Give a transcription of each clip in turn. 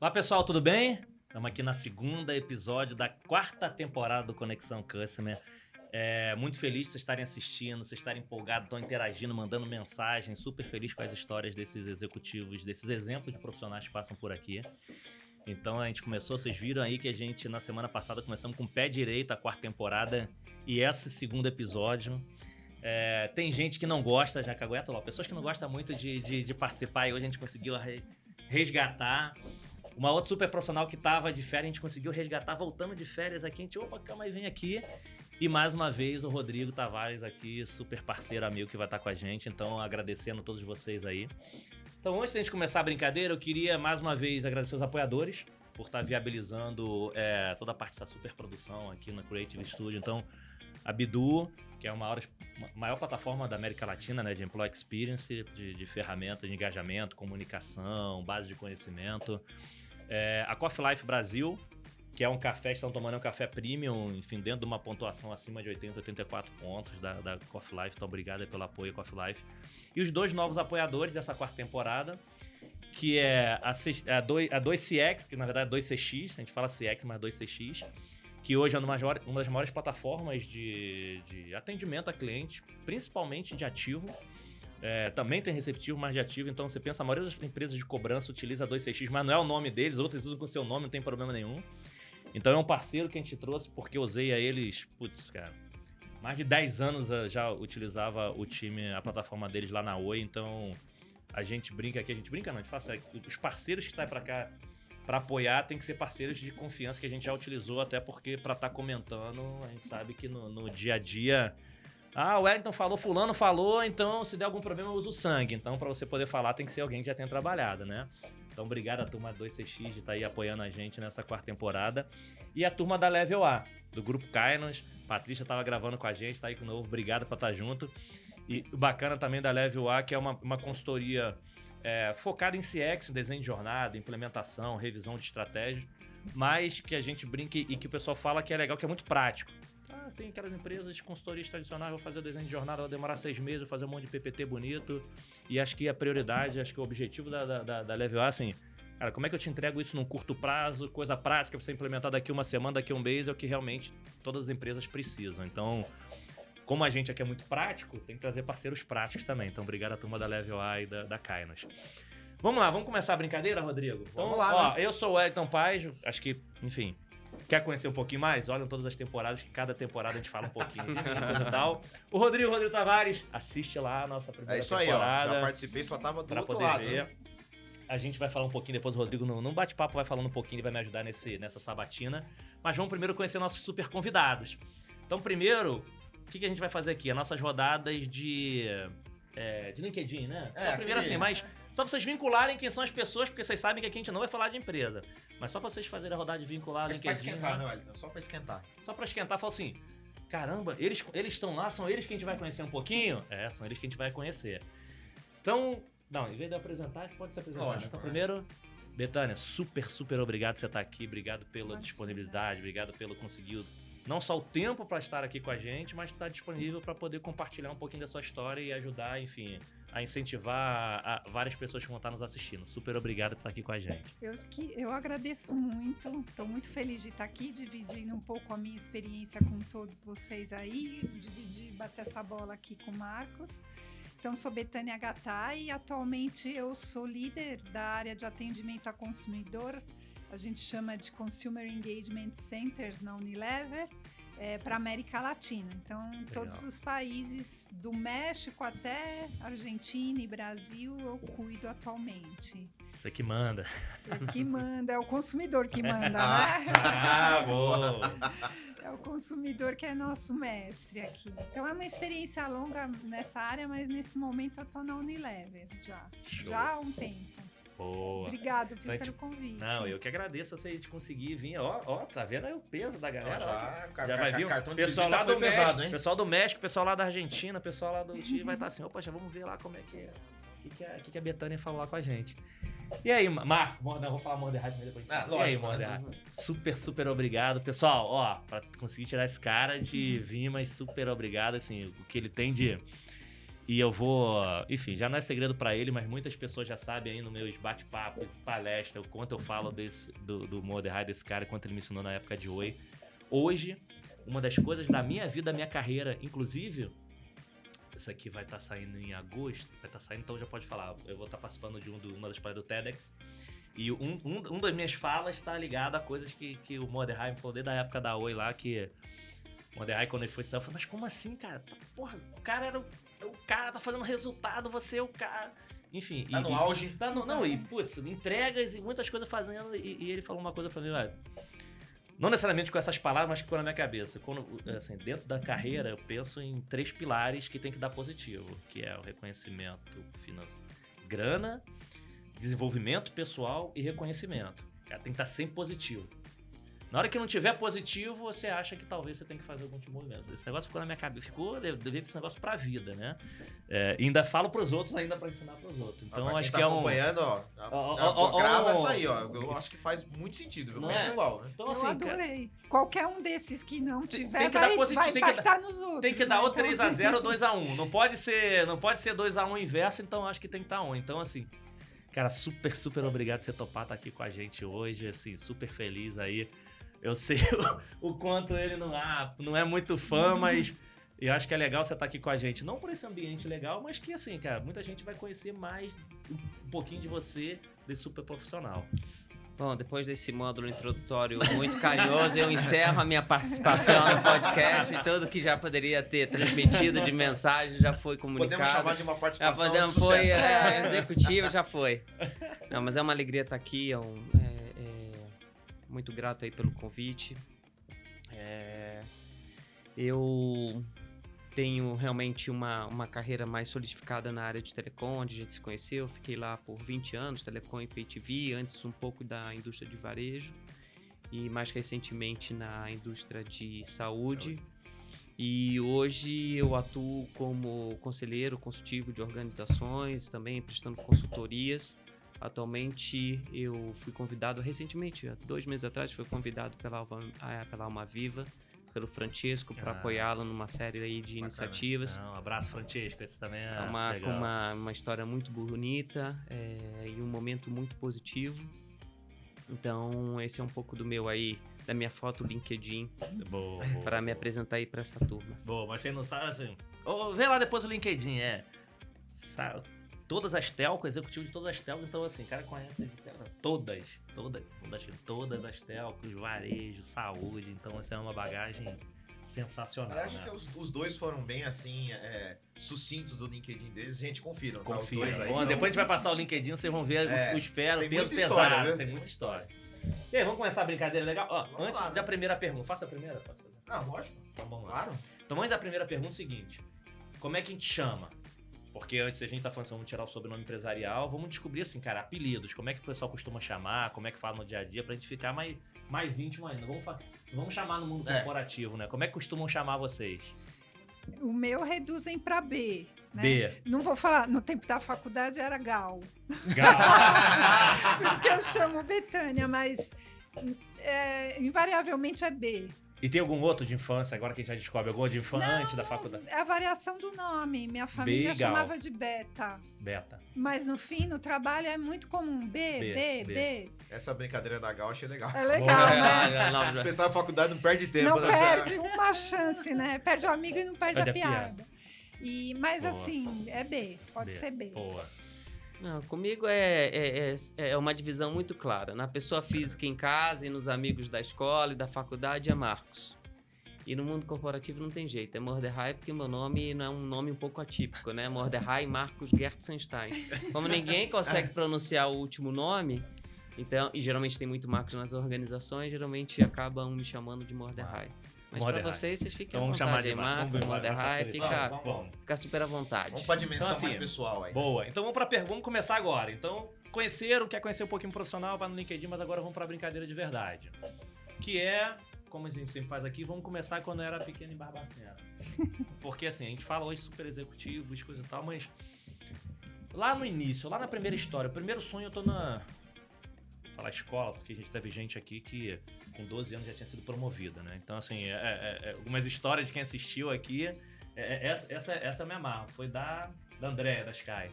Olá pessoal, tudo bem? Estamos aqui na segunda episódio da quarta temporada do Conexão Customer. Muito feliz de vocês estarem assistindo, vocês estarem empolgados, estão interagindo, mandando mensagem. Super feliz com as histórias desses executivos, desses exemplos de profissionais que passam por aqui. Então a gente começou, vocês viram aí que a gente na semana passada começamos com o pé direito a quarta temporada e esse segundo episódio. Tem gente que não gosta, já cagueta lá, pessoas que não gostam muito de participar e hoje a gente conseguiu resgatar. Uma outra super profissional que tava de férias, a gente conseguiu resgatar, voltando de férias aqui, a gente, opa, calma aí, vem aqui. E mais uma vez o Rodrigo Tavares aqui, super parceiro, amigo que vai estar com a gente, então agradecendo a todos vocês aí. Então antes da gente começar a brincadeira, eu queria mais uma vez agradecer os apoiadores por estar viabilizando toda a parte da super produção aqui na Creative Studio. Então, a Bidu, que é a maior plataforma da América Latina, né, de Employee Experience, de ferramentas de engajamento, comunicação, base de conhecimento. A Coffee Life Brasil, que é um café, estão tomando um café premium, enfim, dentro de uma pontuação acima de 80, 84 pontos da Coffee Life. Então, obrigado pelo apoio, Coffee Life. E os dois novos apoiadores dessa quarta temporada, que é a 2CX, que na verdade é 2CX, a gente fala CX, mas 2CX, que hoje é uma das maiores plataformas de atendimento a cliente, principalmente de ativo. Também tem receptivo, mas de ativo. Então você pensa, a maioria das empresas de cobrança utiliza 2CX, mas não é o nome deles, outros usam com o seu nome, não tem problema nenhum. Então é um parceiro que a gente trouxe porque eu usei a eles, cara, mais de 10 anos já utilizava o time, a plataforma deles lá na Oi. Então a gente brinca aqui, a gente faz os parceiros que estão pra cá para apoiar tem que ser parceiros de confiança que a gente já utilizou, até porque para estar comentando, a gente sabe que no dia a dia, o Wellington falou, fulano falou, então se der algum problema eu uso o sangue. Então para você poder falar tem que ser alguém que já tenha trabalhado, né? Então obrigado a turma 2CX de estar aí apoiando a gente nessa quarta temporada. E a turma da Level A, do Grupo Kainos, Patrícia estava gravando com a gente, tá aí com o novo, obrigado por estar junto. E o bacana também da Level A, que é uma consultoria focada em CX, desenho de jornada, implementação, revisão de estratégias, mas que a gente brinca e que o pessoal fala que é legal, que é muito prático. Tem aquelas empresas de consultorias tradicionais, vou fazer o desenho de jornada, vai demorar 6 meses, vou fazer um monte de PPT bonito, e acho que a prioridade, acho que o objetivo da Level A, assim, cara, como é que eu te entrego isso num curto prazo, coisa prática, pra você implementar daqui uma semana, daqui um mês, é o que realmente todas as empresas precisam. Então, como a gente aqui é muito prático, tem que trazer parceiros práticos também. Então, obrigado à turma da Level A e da Kainos. Vamos lá, vamos começar a brincadeira, Rodrigo? Então, vamos lá, né? Eu sou o Wellington Paz, acho que, enfim, quer conhecer um pouquinho mais? Olham todas as temporadas, que cada temporada a gente fala um pouquinho de mim e tal. O Rodrigo Tavares, assiste lá a nossa primeira temporada. É isso aí, ó. Já participei, só tava do outro lado. Ver. A gente vai falar um pouquinho depois, o Rodrigo num bate-papo vai falando um pouquinho, ele vai me ajudar nessa sabatina. Mas vamos primeiro conhecer nossos super convidados. Então, primeiro, o que a gente vai fazer aqui? As nossas rodadas de LinkedIn, né? Então, primeiro assim, mas só pra vocês vincularem quem são as pessoas, porque vocês sabem que aqui a gente não vai falar de empresa. Mas só pra vocês fazerem a rodada de vincular LinkedIn. Pra esquentar, né, Wellington? Só pra esquentar. Só pra esquentar, fala assim, caramba, eles estão lá, são eles que a gente vai conhecer um pouquinho? São eles que a gente vai conhecer. Então, não, em vez de apresentar, a gente pode se apresentar. Lógico, então, primeiro, Betânia, super obrigado por você estar aqui, obrigado pela disponibilidade, obrigado pelo conseguir não só o tempo para estar aqui com a gente, mas estar disponível para poder compartilhar um pouquinho da sua história e ajudar, enfim, a incentivar várias pessoas que vão estar nos assistindo. Super obrigado por estar aqui com a gente. Eu agradeço muito, estou muito feliz de estar aqui, dividindo um pouco a minha experiência com todos vocês aí, bater essa bola aqui com o Marcos. Então, sou Betânia Gattai e atualmente eu sou líder da área de atendimento a consumidor. A gente chama de Consumer Engagement Centers na Unilever, para a América Latina. Então, todos os países do México até Argentina e Brasil eu cuido atualmente. Você que manda. O que manda, é o consumidor que manda, né? Boa! É o consumidor que é nosso mestre aqui. Então, é uma experiência longa nessa área, mas nesse momento eu estou na Unilever já há um tempo. Boa. Obrigado, pelo convite. Não, eu que agradeço você de conseguir vir. Ó, tá vendo aí o peso da galera? Já vai vir o pessoal lá do México, hein? Pessoal do México, pessoal lá da Argentina, pessoal lá do Chile vai estar assim, opa, já vamos ver lá como é que é. O que a Betânia falou lá com a gente. E aí, Marco? Não, vou falar Monderrat depois. Lógico. E aí, Monderrat? Super obrigado. Pessoal, ó, pra conseguir tirar esse cara de vir, mas super obrigado, assim, o que ele tem de E eu vou... Enfim, já não é segredo pra ele, mas muitas pessoas já sabem aí nos meus bate-papos, palestras, o quanto eu falo do Mordecai, desse cara, quanto ele me ensinou na época de Oi. Hoje, uma das coisas da minha vida, da minha carreira, inclusive... Isso aqui vai estar saindo em agosto. Vai estar saindo, então já pode falar. Eu vou estar participando de uma das palestras do TEDx. E um das minhas falas está ligado a coisas que o Mordecai me falou desde a época da Oi lá, que... O Mordecai, quando ele foi sair, eu falei, mas como assim, cara? Porra, o cara era... O cara tá fazendo resultado, você é o cara... Enfim... Tá no auge. Putz, entregas e muitas coisas fazendo. E ele falou uma coisa pra mim, velho. Não necessariamente com essas palavras, mas que ficou na minha cabeça. Quando, assim, dentro da carreira, eu penso em 3 pilares que tem que dar positivo, que é o reconhecimento financeiro, grana, desenvolvimento pessoal e reconhecimento. Cara, tem que estar sempre positivo. Na hora que não tiver positivo, você acha que talvez você tem que fazer algum tipo de movimento. Esse negócio ficou na minha cabeça. Levei esse negócio pra vida, né? Ainda falo pros outros, ainda pra ensinar pros outros. Então, acho que é um... acompanhando, grava essa aí, ó. Eu acho que faz muito sentido. Eu penso igual, né? Então, assim, eu adorei. Qualquer um desses que não tiver, tem que dar vai impactar nos outros. Tem que dar ou 3-0 ou 2-1. Não pode ser 2-1 inverso, então acho que tem que estar 1. Então, assim... Cara, super, super obrigado por você topar estar aqui com a gente hoje. Assim, super feliz aí. Eu sei o quanto ele não é muito fã, mas eu acho que é legal você estar aqui com a gente. Não por esse ambiente legal, mas que, assim, cara, muita gente vai conhecer mais um pouquinho de você, desse super profissional. Bom, depois desse módulo introdutório muito carinhoso, eu encerro a minha participação no podcast. Tudo que já poderia ter transmitido de mensagem já foi comunicado. Podemos chamar de uma participação de sucesso. Foi executiva, já foi. Não, mas é uma alegria estar aqui, muito grato aí pelo convite. Eu tenho realmente uma carreira mais solidificada na área de telecom, onde a gente se conheceu. Fiquei lá por 20 anos, telecom e pay TV, antes um pouco da indústria de varejo e mais recentemente na indústria de saúde. E hoje eu atuo como conselheiro consultivo de organizações, também prestando consultorias. Atualmente eu fui convidado recentemente, há 2 meses atrás, fui convidado pela Alma Viva, pelo Francesco, para apoiá-lo numa série aí de iniciativas. Um abraço, Francesco, esse também é com uma história muito bonita e um momento muito positivo. Então esse é um pouco da minha foto LinkedIn, para me apresentar aí para essa turma. Boa, mas você não sabe assim... Vê lá depois o LinkedIn, todas as telcos, executivo de todas as telcos, então assim, o cara conhece todas as telcos, varejo, saúde, então essa é uma bagagem sensacional. Eu acho que os dois foram bem assim, sucintos do LinkedIn deles, gente, confiram. Confira. Tá? Bom, depois a gente vai passar o LinkedIn, vocês vão ver os feros, peso pesado, tem muita história. E aí, vamos começar a brincadeira legal? Antes da primeira pergunta, faça a primeira? Lógico. Então vamos lá. Claro. Então antes da primeira pergunta, é o seguinte, como é que a gente chama? Porque antes a gente tá falando assim, vamos tirar o sobrenome empresarial, vamos descobrir assim, cara, apelidos, como é que o pessoal costuma chamar, como é que fala no dia a dia, pra gente ficar mais íntimo ainda. Vamos chamar no mundo corporativo, né? Como é que costumam chamar vocês? O meu reduzem pra B, né? B. Não vou falar, no tempo da faculdade era Gal. Porque eu chamo Betânia, mas invariavelmente é B. E tem algum outro de infância, agora que a gente já descobre, algum de infância antes da faculdade? É a variação do nome. Minha família chamava de Beta. Mas no fim, no trabalho, é muito comum. B. Essa brincadeira da Gal eu achei legal. É legal, né? O pessoal da faculdade não perde tempo. Não perde uma chance, né? Perde o amigo e não perde a piada. Mas assim, é B. Pode ser B. Boa. Não, comigo é uma divisão muito clara. Na pessoa física em casa e nos amigos da escola e da faculdade é Marcos. E no mundo corporativo não tem jeito, é Mordecai, porque meu nome não é um nome um pouco atípico, né? Mordecai Marcos Gertzenstein. Como ninguém consegue pronunciar o último nome, então, e geralmente tem muito Marcos nas organizações, geralmente acabam me chamando de Mordecai. Mas pra vocês fiquem à vontade. Vamos chamar de Marcos, Mordecai, fica super à vontade. Vamos pra dimensão mais pessoal aí. Boa. Então vamos começar agora. Então, quer conhecer um pouquinho profissional, vai no LinkedIn, mas agora vamos pra brincadeira de verdade. Que é, como a gente sempre faz aqui, vamos começar quando eu era pequeno em Barbacena. Porque assim, a gente fala hoje super executivos, coisa e tal, mas lá no início, lá na primeira história, o primeiro sonho eu tô na... falar escola, porque a gente teve gente aqui que com 12 anos já tinha sido promovida, né? Então, assim, algumas histórias de quem assistiu aqui Essa me amarra. Foi da Andréia, da Sky.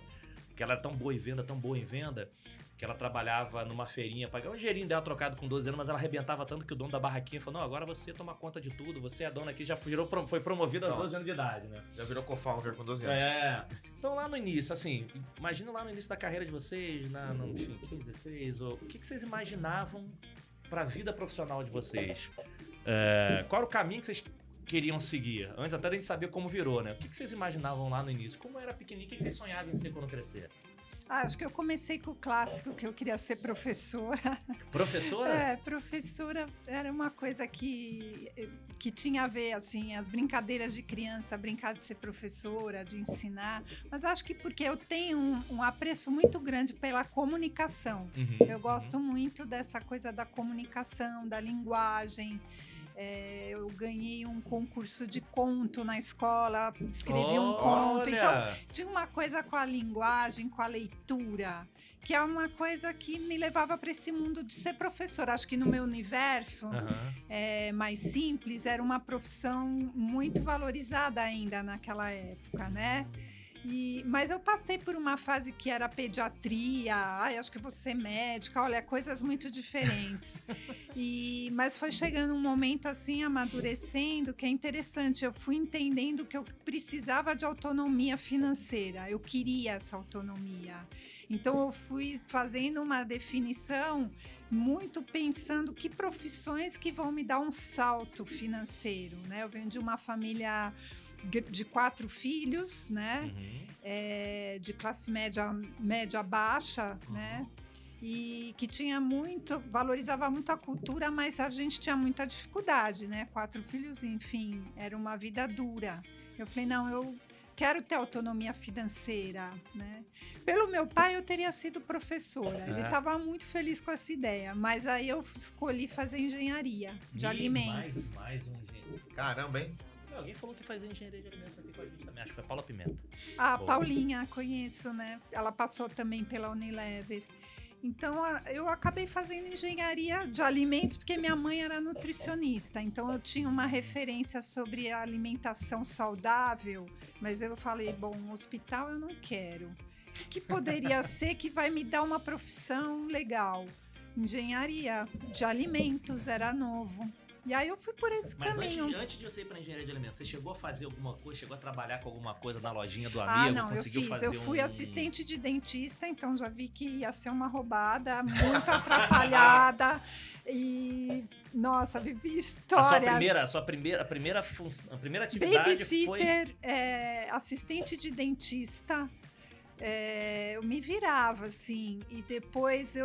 Que ela é tão boa em venda, que ela trabalhava numa feirinha, pagava um dinheirinho dela trocado com 12 anos, mas ela arrebentava tanto que o dono da barraquinha falou, não, agora você toma conta de tudo, você é a dona aqui, já foi promovida aos 12 anos de idade, né? Já virou co-founder com 12 anos. Então lá no início, assim, imagina lá no início da carreira de vocês, enfim, 15, 16, o que vocês imaginavam pra vida profissional de vocês? Qual era o caminho que vocês queriam seguir? Antes até de saber como virou, né? O que vocês imaginavam lá no início? Como era pequenininho, o que vocês sonhavam em ser quando crescer? Acho que eu comecei com o clássico, que eu queria ser professora. Professora? Professora era uma coisa que tinha a ver, assim, as brincadeiras de criança, brincar de ser professora, de ensinar. Mas acho que porque eu tenho um apreço muito grande pela comunicação. Eu gosto muito dessa coisa da comunicação, da linguagem. Eu ganhei um concurso de conto na escola, escrevi um conto. Então, tinha uma coisa com a linguagem, com a leitura, que é uma coisa que me levava para esse mundo de ser professora. Acho que no meu universo mais simples, era uma profissão muito valorizada ainda naquela época, né? Mas eu passei por uma fase que era pediatria, acho que vou ser médica, olha, coisas muito diferentes. Mas foi chegando um momento assim, amadurecendo, que é interessante. Eu fui entendendo que eu precisava de autonomia financeira, eu queria essa autonomia. Então eu fui fazendo uma definição muito pensando que profissões que vão me dar um salto financeiro, né? Eu venho de uma família de 4 filhos, né? De classe média baixa, né? E que valorizava muito a cultura, mas a gente tinha muita dificuldade, né? 4 filhos, enfim, era uma vida dura. Eu falei, não, eu quero ter autonomia financeira, né? Pelo meu pai, eu teria sido professora. Ele estava muito feliz com essa ideia, mas aí eu escolhi fazer engenharia de alimentos. Mais um engenheiro. Caramba, hein? Alguém falou que fazia engenharia de alimentos aqui com a gente também. Acho que foi a Paula Pimenta. Paulinha, conheço, né? Ela passou também pela Unilever. Então, eu acabei fazendo engenharia de alimentos porque minha mãe era nutricionista. Então, eu tinha uma referência sobre a alimentação saudável. Mas eu falei, bom, hospital eu não quero. O que poderia ser que vai me dar uma profissão legal? Engenharia de alimentos, era novo. E aí eu fui por esse caminho. Mas antes de você ir para engenharia de alimentos, você chegou a fazer alguma coisa, chegou a trabalhar com alguma coisa na lojinha do amigo? Não, eu fui assistente de dentista, então já vi que ia ser uma roubada, muito atrapalhada. Nossa, vivi histórias. A primeira atividade babysitter, foi... assistente de dentista. Eu me virava, assim, e depois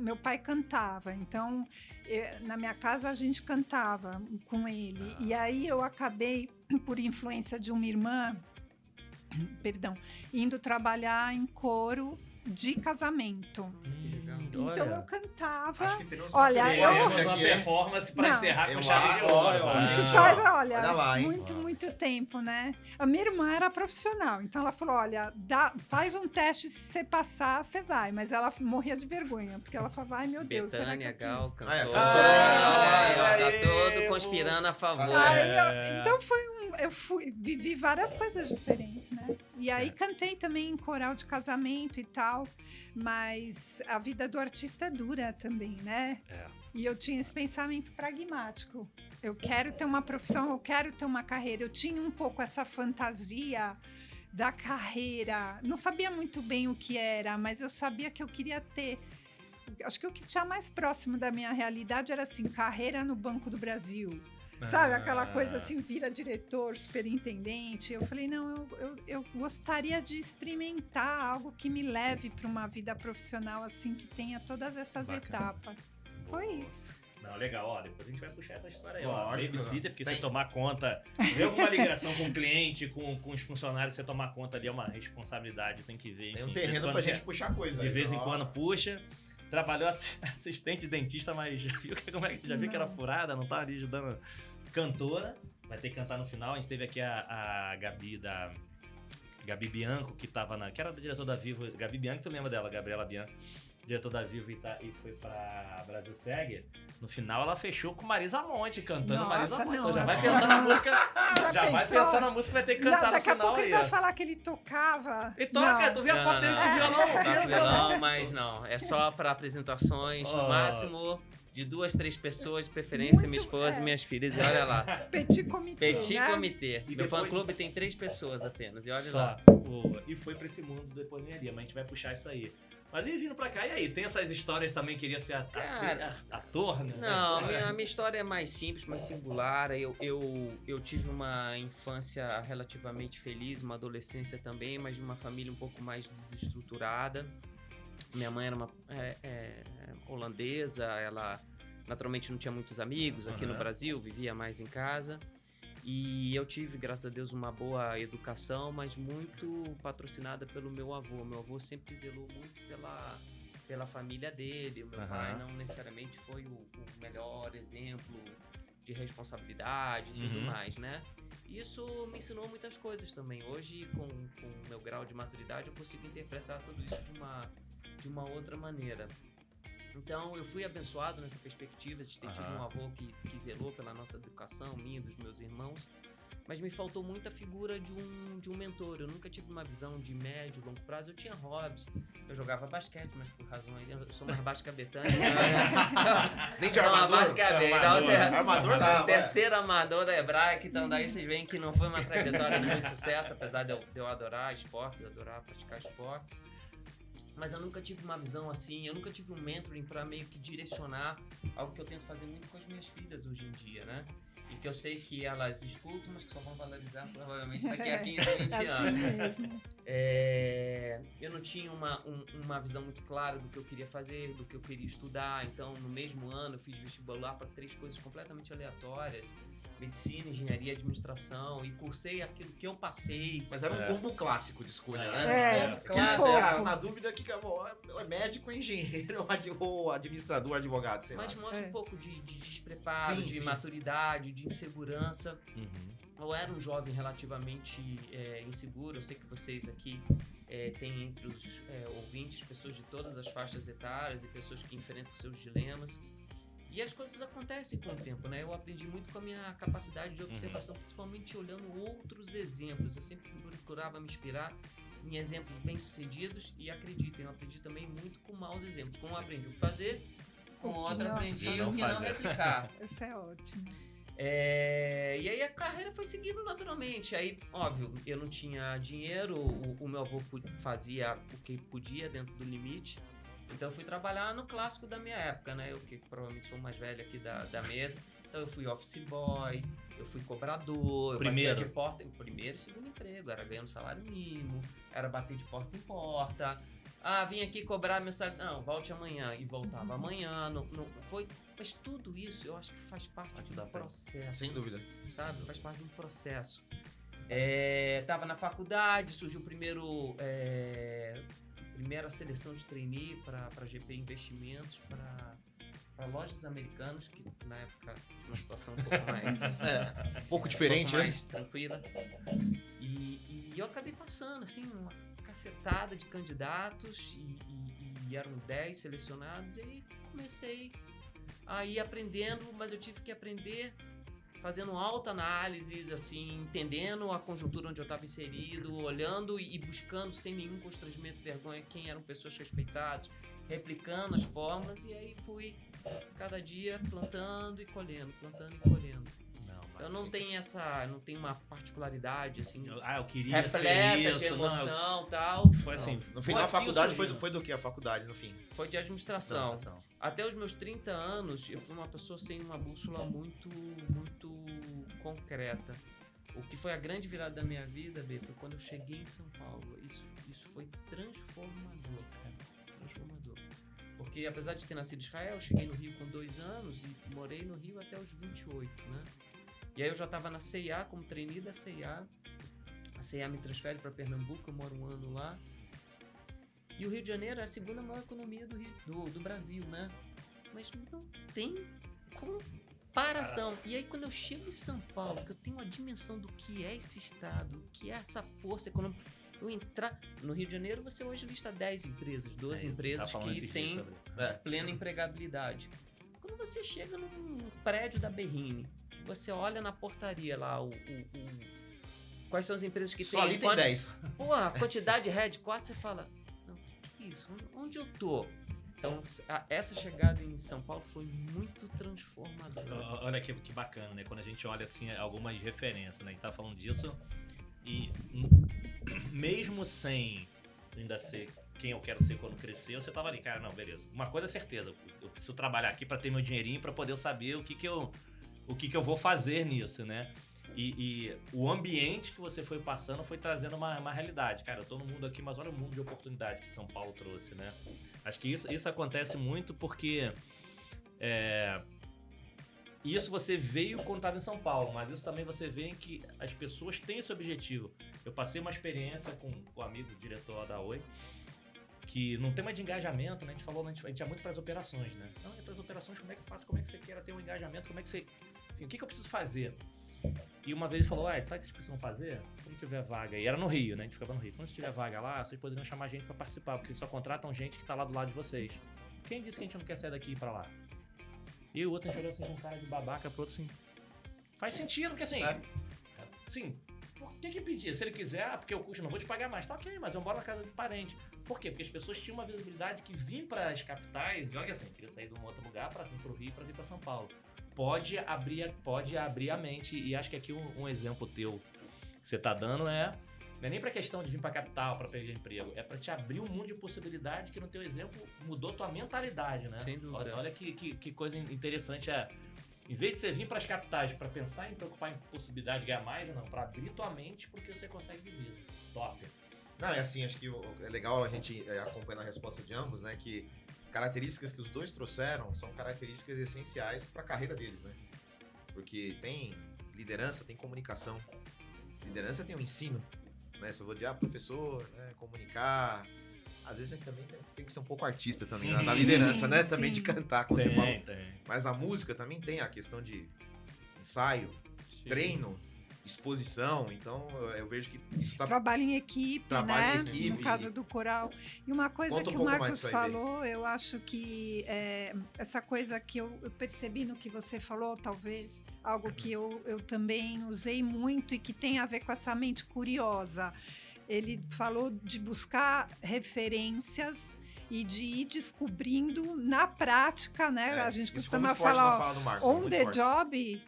meu pai cantava, então na minha casa a gente cantava com ele, e aí eu acabei, por influência de uma irmã, indo trabalhar em coro de casamento. Então eu cantava. Acho que teremos uma performance para encerrar com chave de ouro. Isso faz, muito tempo, né? A minha irmã era profissional, então ela falou: olha, faz um teste, se você passar, você vai. Mas ela morria de vergonha, porque ela falava: ai meu Deus, Betânia Gal, cantora. Tá todo conspirando a favor. Então eu vivi várias coisas diferentes, né? E aí cantei também em coral de casamento e tal, mas a vida do artista é dura também, né? E eu tinha esse pensamento pragmático. Eu quero ter uma profissão, eu quero ter uma carreira. Eu tinha um pouco essa fantasia da carreira. Não sabia muito bem o que era, mas eu sabia que eu queria ter. Acho que o que tinha mais próximo da minha realidade era assim, carreira no Banco do Brasil. Sabe, aquela coisa assim, vira diretor, superintendente. Eu falei, não, eu gostaria de experimentar algo que me leve para uma vida profissional assim, que tenha todas essas etapas. Foi isso. Não, legal, ó, depois a gente vai puxar essa história aí, Lógico, babysitter, porque você tomar conta, ver alguma ligação com o cliente, com os funcionários, você tomar conta ali é uma responsabilidade, tem que ver. Tem um terreno pra gente puxar coisa. De vez em quando puxa. Trabalhou assistente de dentista, mas já viu que era furada, não tá ali ajudando. Cantora, vai ter que cantar no final. A gente teve aqui a Gabi Bianco, que era da diretora da Vivo. Gabi Bianco, tu lembra dela, Gabriela Bianco? diretor da Vivo e foi pra Brasil Segue, no final ela fechou com Marisa Monte cantando. Nossa, Marisa Monte. não, Então já vai acho pensando que na não. música. Já vai pensou? pensando na música que vai ter que cantar no Daqui a final pouco ele aí. vai falar que ele tocava. E toca, Não. tu viu a foto dele com o violão? Tá com violão, mas não. É só pra apresentações, no Oh. máximo de 2, 3 pessoas, de preferência, minha Muito, esposa é. e minhas filhas. E olha lá. Petit comitê, Petit né? comitê. E Meu depois- fã-clube tem 3 pessoas apenas. E olha Só. lá. Boa. E foi pra esse mundo da engenharia, mas a gente vai puxar isso aí. Mas e vindo pra cá, e aí? Tem essas histórias também, queria ser Cara, ator, né? Não, a minha história é mais simples, mais singular. Eu tive uma infância relativamente feliz, uma adolescência também, mas de uma família um pouco mais desestruturada. Minha mãe era uma holandesa, ela naturalmente não tinha muitos amigos aqui no Brasil, vivia mais em casa. E eu tive, graças a Deus, uma boa educação, mas muito patrocinada pelo meu avô. Meu avô sempre zelou muito pela família dele. O meu pai não necessariamente foi o melhor exemplo de responsabilidade e tudo mais, né? Isso me ensinou muitas coisas também. Hoje, com o meu grau de maturidade, eu consigo interpretar tudo isso de uma outra maneira. Então, eu fui abençoado nessa perspectiva de ter tido um avô que zelou pela nossa educação, minha e dos meus irmãos, mas me faltou muito a figura de um mentor. Eu nunca tive uma visão de médio, longo prazo. Eu tinha hobbies, eu jogava basquete, mas por razões... Eu sou mais baixo que a Betânia. Nem de armador. Armador dá. Terceiro amador da Hebraica, então daí vocês veem que não foi uma trajetória de muito sucesso, apesar de eu adorar esportes, adorar praticar esportes. Mas eu nunca tive uma visão assim, eu nunca tive um mentoring pra meio que direcionar algo que eu tento fazer muito com as minhas filhas hoje em dia, né? E que eu sei que elas escutam, mas que só vão valorizar provavelmente daqui a 15, 20 assim anos. mesmo. Eu não tinha uma visão muito clara do que eu queria fazer, do que eu queria estudar. Então, no mesmo ano, eu fiz vestibular para 3 coisas completamente aleatórias. Medicina, engenharia, administração, e cursei aquilo que eu passei. Mas era um combo clássico de escolha, né? Clássico. Na dúvida, o que é médico, engenheiro ou administrador, advogado, sei lá. Mas mostra um pouco de despreparo, Sim, de sim. maturidade, de insegurança. Eu era um jovem relativamente inseguro. Eu sei que vocês aqui têm entre os ouvintes pessoas de todas as faixas etárias e pessoas que enfrentam seus dilemas. E as coisas acontecem com o tempo, né? Eu aprendi muito com a minha capacidade de observação, principalmente olhando outros exemplos. Eu sempre procurava me inspirar em exemplos bem-sucedidos e acreditem, eu aprendi também muito com maus exemplos. Com um aprendi o que fazer, com o outro aprendi o que não replicar. Isso é ótimo. E aí a carreira foi seguindo naturalmente. Aí, óbvio, eu não tinha dinheiro, o meu avô fazia o que podia dentro do limite. Então eu fui trabalhar no clássico da minha época, né? Eu que provavelmente sou o mais velho aqui da mesa. Então eu fui office boy, eu fui cobrador, eu batia de porta. Primeiro e segundo emprego, era ganhando salário mínimo, era bater de porta em porta. Ah, vim aqui cobrar mensagem. Não, volte amanhã. E voltava amanhã. Não foi. Mas tudo isso eu acho que faz parte do processo. Sem dúvida. Sabe? Faz parte de um processo. Tava na faculdade, surgiu primeira seleção de trainee para GP Investimentos, para lojas americanas, que na época tinha uma situação um pouco mais... Um pouco diferente, né? mais tranquila. E eu acabei passando, assim, uma cacetada de candidatos e eram 10 selecionados, e aí comecei a ir aprendendo, mas eu tive que aprender fazendo autoanálises, assim, entendendo a conjuntura onde eu estava inserido, olhando e buscando sem nenhum constrangimento, vergonha, quem eram pessoas respeitadas, replicando as fórmulas, e aí fui cada dia plantando e colhendo. Eu não tenho uma particularidade, assim, eu queria repleta ser de isso, emoção e tal. Foi assim. No final, a faculdade foi do que a faculdade, no fim? Foi de administração. Até os meus 30 anos, eu fui uma pessoa sem uma bússola muito, muito concreta. O que foi a grande virada da minha vida, B, foi quando eu cheguei em São Paulo. Isso foi transformador, cara. Transformador. Porque apesar de ter nascido em Israel, eu cheguei no Rio com 2 anos e morei no Rio até os 28, né? E aí eu já estava na CIA, como trainee da CIA. A CIA me transfere para Pernambuco, eu moro 1 ano lá. E o Rio de Janeiro é a segunda maior economia do Brasil, né? Mas não tem comparação. E aí quando eu chego em São Paulo, que eu tenho a dimensão do que é esse estado, o que é essa força econômica, Eu entrar no Rio de Janeiro, você hoje lista 10 empresas, 12 empresas que têm plena empregabilidade. Quando você chega num prédio da Berrine, você olha na portaria lá quais são as empresas que só tem. Só ali tem 10. Pô, a quantidade de headquarters, você fala, não, que é isso? Onde eu tô? Então, essa chegada em São Paulo foi muito transformadora. Olha que bacana, né? Quando a gente olha, assim, algumas referências, né? A gente tá falando disso e mesmo sem ainda ser quem eu quero ser quando crescer, você tava ali, cara, não, beleza. Uma coisa é certeza, eu preciso trabalhar aqui pra ter meu dinheirinho, pra poder saber o que eu vou fazer nisso, né? E o ambiente que você foi passando foi trazendo uma realidade. Cara, eu tô no mundo aqui, mas olha o mundo de oportunidade que São Paulo trouxe, né? Acho que isso acontece muito porque isso você veio quando estava em São Paulo, mas isso também você vê em que as pessoas têm esse objetivo. Eu passei uma experiência com um amigo, diretor lá da Oi, que não tem mais de engajamento, né? A gente falou, a gente é muito para as operações, né? Não, é para as operações, como é que eu faço? Como é que você quer ter um engajamento? Como é que você... Enfim, o que eu preciso fazer? E uma vez ele falou, sabe o que vocês precisam fazer? Quando tiver vaga, e era no Rio, né? A gente ficava no Rio. Quando tiver vaga lá, vocês poderiam chamar gente pra participar, porque só contratam gente que tá lá do lado de vocês. Quem disse que a gente não quer sair daqui e ir pra lá? E o outro, a gente olhou assim com um cara de babaca pro outro assim. Faz sentido, porque assim... Assim, por que pedir? Se ele quiser, porque o custo, não vou te pagar mais. Tá ok, mas eu moro na casa de parente. Por quê? Porque as pessoas tinham uma visibilidade que vir para as capitais, olha assim, queria sair de um outro lugar para vir pro Rio, para vir para São Paulo. Pode abrir a mente, e acho que aqui um exemplo teu que você tá dando não é nem pra questão de vir pra capital, pra pegar emprego, é pra te abrir um mundo de possibilidade que no teu exemplo mudou tua mentalidade, né? Sem dúvida. Olha que coisa interessante em vez de você vir pras capitais pra pensar em preocupar em possibilidade de ganhar mais, não, pra abrir tua mente porque você consegue viver. Top. Não, é assim, acho que é legal a gente acompanhar a resposta de ambos, né, que características que os dois trouxeram são características essenciais para a carreira deles, né? Porque tem liderança, tem comunicação. Liderança tem o ensino, né? Se eu vou de professor, né, comunicar. Às vezes a gente também tem que ser um pouco artista também na liderança, né? Também de cantar, como você falou. Mas a música também tem a questão de ensaio, treino, exposição, então eu vejo que isso tá... Trabalho em equipe, né? No caso do coral. E uma coisa que o Marcos falou, eu acho que essa coisa que eu percebi no que você falou, talvez algo que eu também usei muito e que tem a ver com essa mente curiosa. Ele falou de buscar referências e de ir descobrindo na prática, né? A gente costuma falar on the job...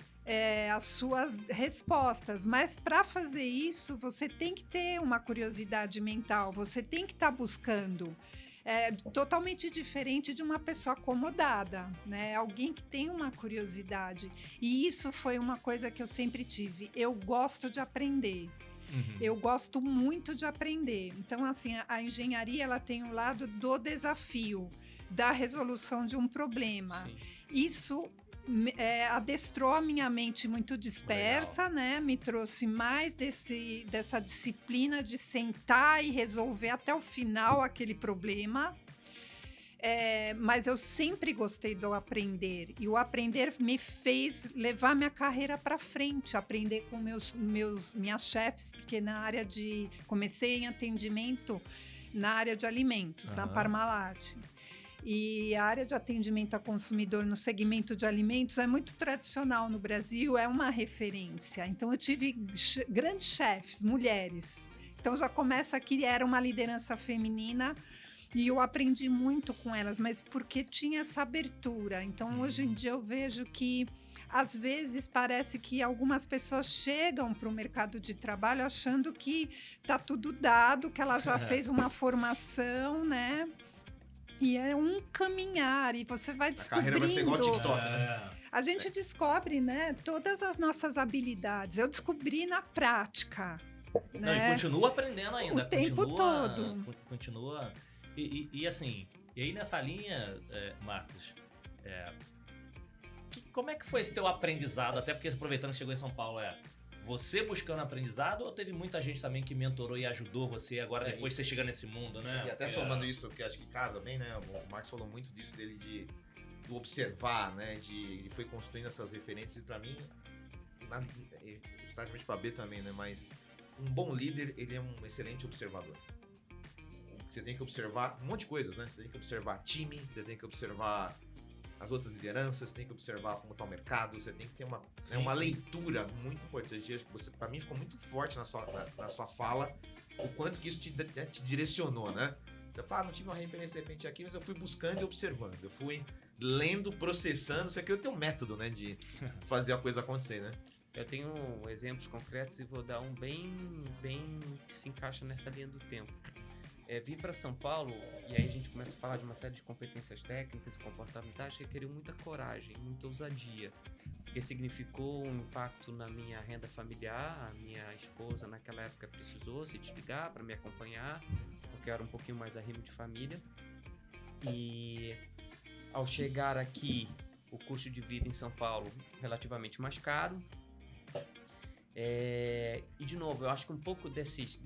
as suas respostas, mas para fazer isso você tem que ter uma curiosidade mental, você tem que estar buscando. É totalmente diferente de uma pessoa acomodada, né? Alguém que tem uma curiosidade, e isso foi uma coisa que eu sempre tive. Eu gosto de aprender. Eu gosto muito de aprender. Então, assim, a engenharia ela tem o lado do desafio, da resolução de um problema. Sim. Isso adestrou a minha mente muito dispersa, né? Me trouxe mais dessa disciplina de sentar e resolver até o final aquele problema. Mas eu sempre gostei do aprender, e o aprender me fez levar minha carreira para frente, aprender com minhas chefes, porque comecei em atendimento na área de alimentos, na Parmalat. E a área de atendimento ao consumidor no segmento de alimentos é muito tradicional no Brasil, é uma referência. Então, eu tive grandes chefes, mulheres. Então, já começa aqui, era uma liderança feminina e eu aprendi muito com elas, mas porque tinha essa abertura. Então, hoje em dia, eu vejo que, às vezes, parece que algumas pessoas chegam para o mercado de trabalho achando que está tudo dado, que ela já fez uma formação, né? E é um caminhar, e você vai descobrindo. A carreira vai ser igual ao TikTok, né? A gente descobre, né, todas as nossas habilidades. Eu descobri na prática. Não, né? E continua aprendendo ainda. O tempo todo. Continua. E assim, e aí nessa linha, Marcos, como é que foi esse teu aprendizado? Até porque aproveitando que chegou em São Paulo, você buscando aprendizado, ou teve muita gente também que mentorou e ajudou você agora depois você chega nesse mundo, né? E até somando isso, que acho que casa bem, né? O Marcos falou muito disso dele do observar, né? Ele foi construindo essas referências, e pra mim, justamente pra B também, né? Mas um bom líder, ele é um excelente observador. Você tem que observar um monte de coisas, né? Você tem que observar time, você tem que observar as outras lideranças, você tem que observar como está o mercado, você tem que ter uma leitura muito importante. Para mim ficou muito forte na sua fala o quanto que isso te direcionou, né? Você fala, não tive uma referência de repente aqui, mas eu fui buscando e observando. Eu fui lendo, processando. Você criou o teu método, né? De fazer a coisa acontecer, né? Eu tenho exemplos concretos e vou dar um bem que se encaixa nessa linha do tempo. Vim para São Paulo e aí a gente começa a falar de uma série de competências técnicas e comportamentais que requeriu muita coragem, muita ousadia, porque significou um impacto na minha renda familiar. A minha esposa naquela época precisou se desligar para me acompanhar, porque eu era um pouquinho mais arrimo de família. E ao chegar aqui, o custo de vida em São Paulo relativamente mais caro. E de novo, eu acho que um pouco dessas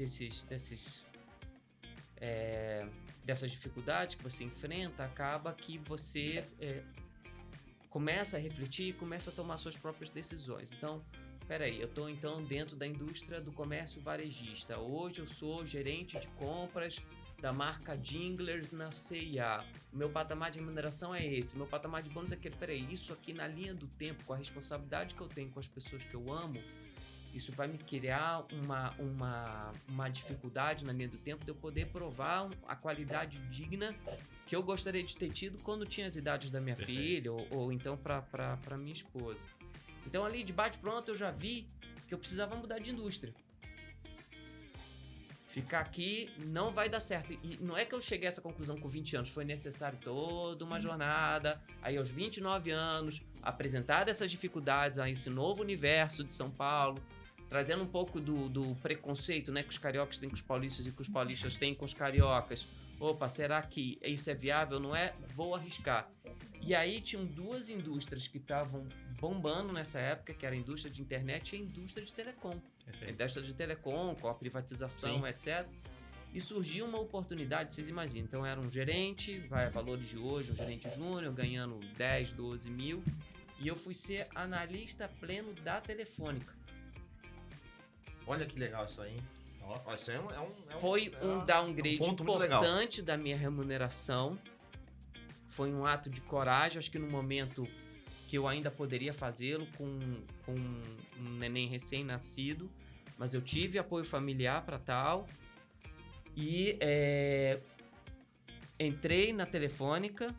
dificuldades que você enfrenta, acaba que você começa a refletir e começa a tomar suas próprias decisões. Então, peraí, eu estou então dentro da indústria do comércio varejista. Hoje eu sou gerente de compras da marca Jinglers na C&A. O meu patamar de remuneração é esse, meu patamar de bônus é aquele. Peraí, isso aqui na linha do tempo, com a responsabilidade que eu tenho com as pessoas que eu amo, isso vai me criar uma dificuldade na linha do tempo de eu poder provar a qualidade digna que eu gostaria de ter tido quando tinha as idades da minha filha ou então para minha esposa. Então ali de bate-pronto eu já vi que eu precisava mudar de indústria. Ficar aqui não vai dar certo. E não é que eu cheguei a essa conclusão com 20 anos, foi necessário toda uma jornada. Aí aos 29 anos, apresentar essas dificuldades a esse novo universo de São Paulo, trazendo um pouco do preconceito, né, que os cariocas têm com os paulistas e que os paulistas têm com os cariocas. Opa, será que isso é viável? Não é? Vou arriscar. E aí tinham duas indústrias que estavam bombando nessa época, que era a indústria de internet e a indústria de telecom. A indústria de telecom, com a privatização, sim, etc. E surgiu uma oportunidade, vocês imaginam. Então era um gerente, vai a valores de hoje, um gerente júnior, ganhando 10, 12 mil. E eu fui ser analista pleno da Telefônica. Olha que legal isso aí, hein? Isso aí foi um downgrade importante da minha remuneração. Foi um ato de coragem, acho que no momento que eu ainda poderia fazê-lo com um neném recém-nascido, mas eu tive apoio familiar para tal. E entrei na Telefônica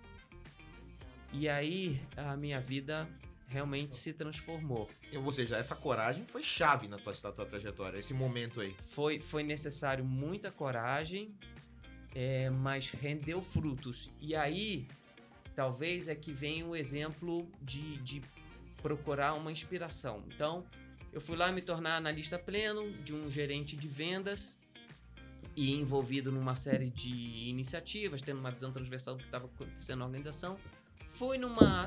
e aí a minha vida realmente se transformou. Ou seja, essa coragem foi chave na tua trajetória, esse momento aí. Foi necessário muita coragem, mas rendeu frutos. E aí, talvez é que vem o exemplo de procurar uma inspiração. Então, eu fui lá me tornar analista pleno de um gerente de vendas e envolvido numa série de iniciativas, tendo uma visão transversal do que estava acontecendo na organização. Fui numa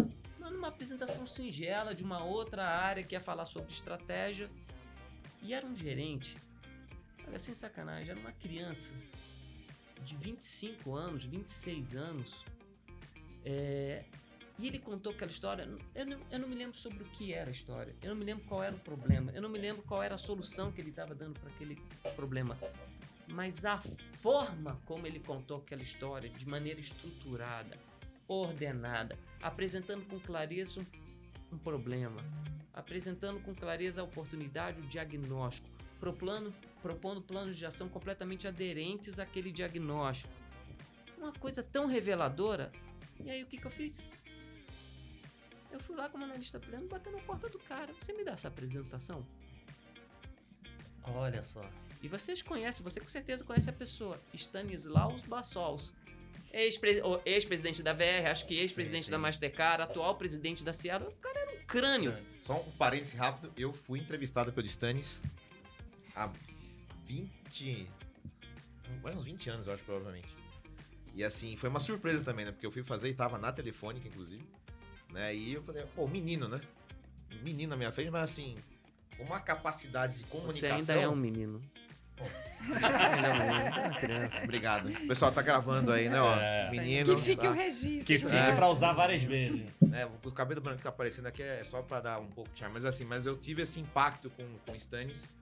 apresentação singela de uma outra área que ia falar sobre estratégia. E era um gerente, olha, sem sacanagem, era uma criança de 25 anos, 26 anos. E ele contou aquela história. Eu não me lembro sobre o que era a história. Eu não me lembro qual era o problema. Eu não me lembro qual era a solução que ele estava dando para aquele problema. Mas a forma como ele contou aquela história, de maneira estruturada, ordenada, apresentando com clareza um problema, apresentando com clareza a oportunidade, o diagnóstico, propondo planos de ação completamente aderentes àquele diagnóstico. Uma coisa tão reveladora. E aí o que eu fiz? Eu fui lá como analista pleno, batendo na porta do cara. Você me dá essa apresentação? Olha só. E vocês conhecem, você com certeza conhece a pessoa, Stanislaus Bassols. Ex-presidente da VR, acho que ex-presidente da Mastercard, atual presidente da Seattle. O cara era um crânio. Só um parêntese rápido, eu fui entrevistado pelo Stanis há uns 20 anos, eu acho, provavelmente. E assim, foi uma surpresa também, né? Porque eu fui fazer e tava na Telefônica, inclusive, né? E eu falei, pô, menino, né? Menino na minha frente, mas assim, com uma capacidade de comunicação... Você ainda é um menino. Obrigado. O pessoal tá gravando aí, né? Ó, menino. Que fique o registro. Que fique pra usar várias vezes. O cabelo branco que tá aparecendo aqui é só pra dar um pouco de charme. Mas assim, eu tive esse impacto com o Stanis.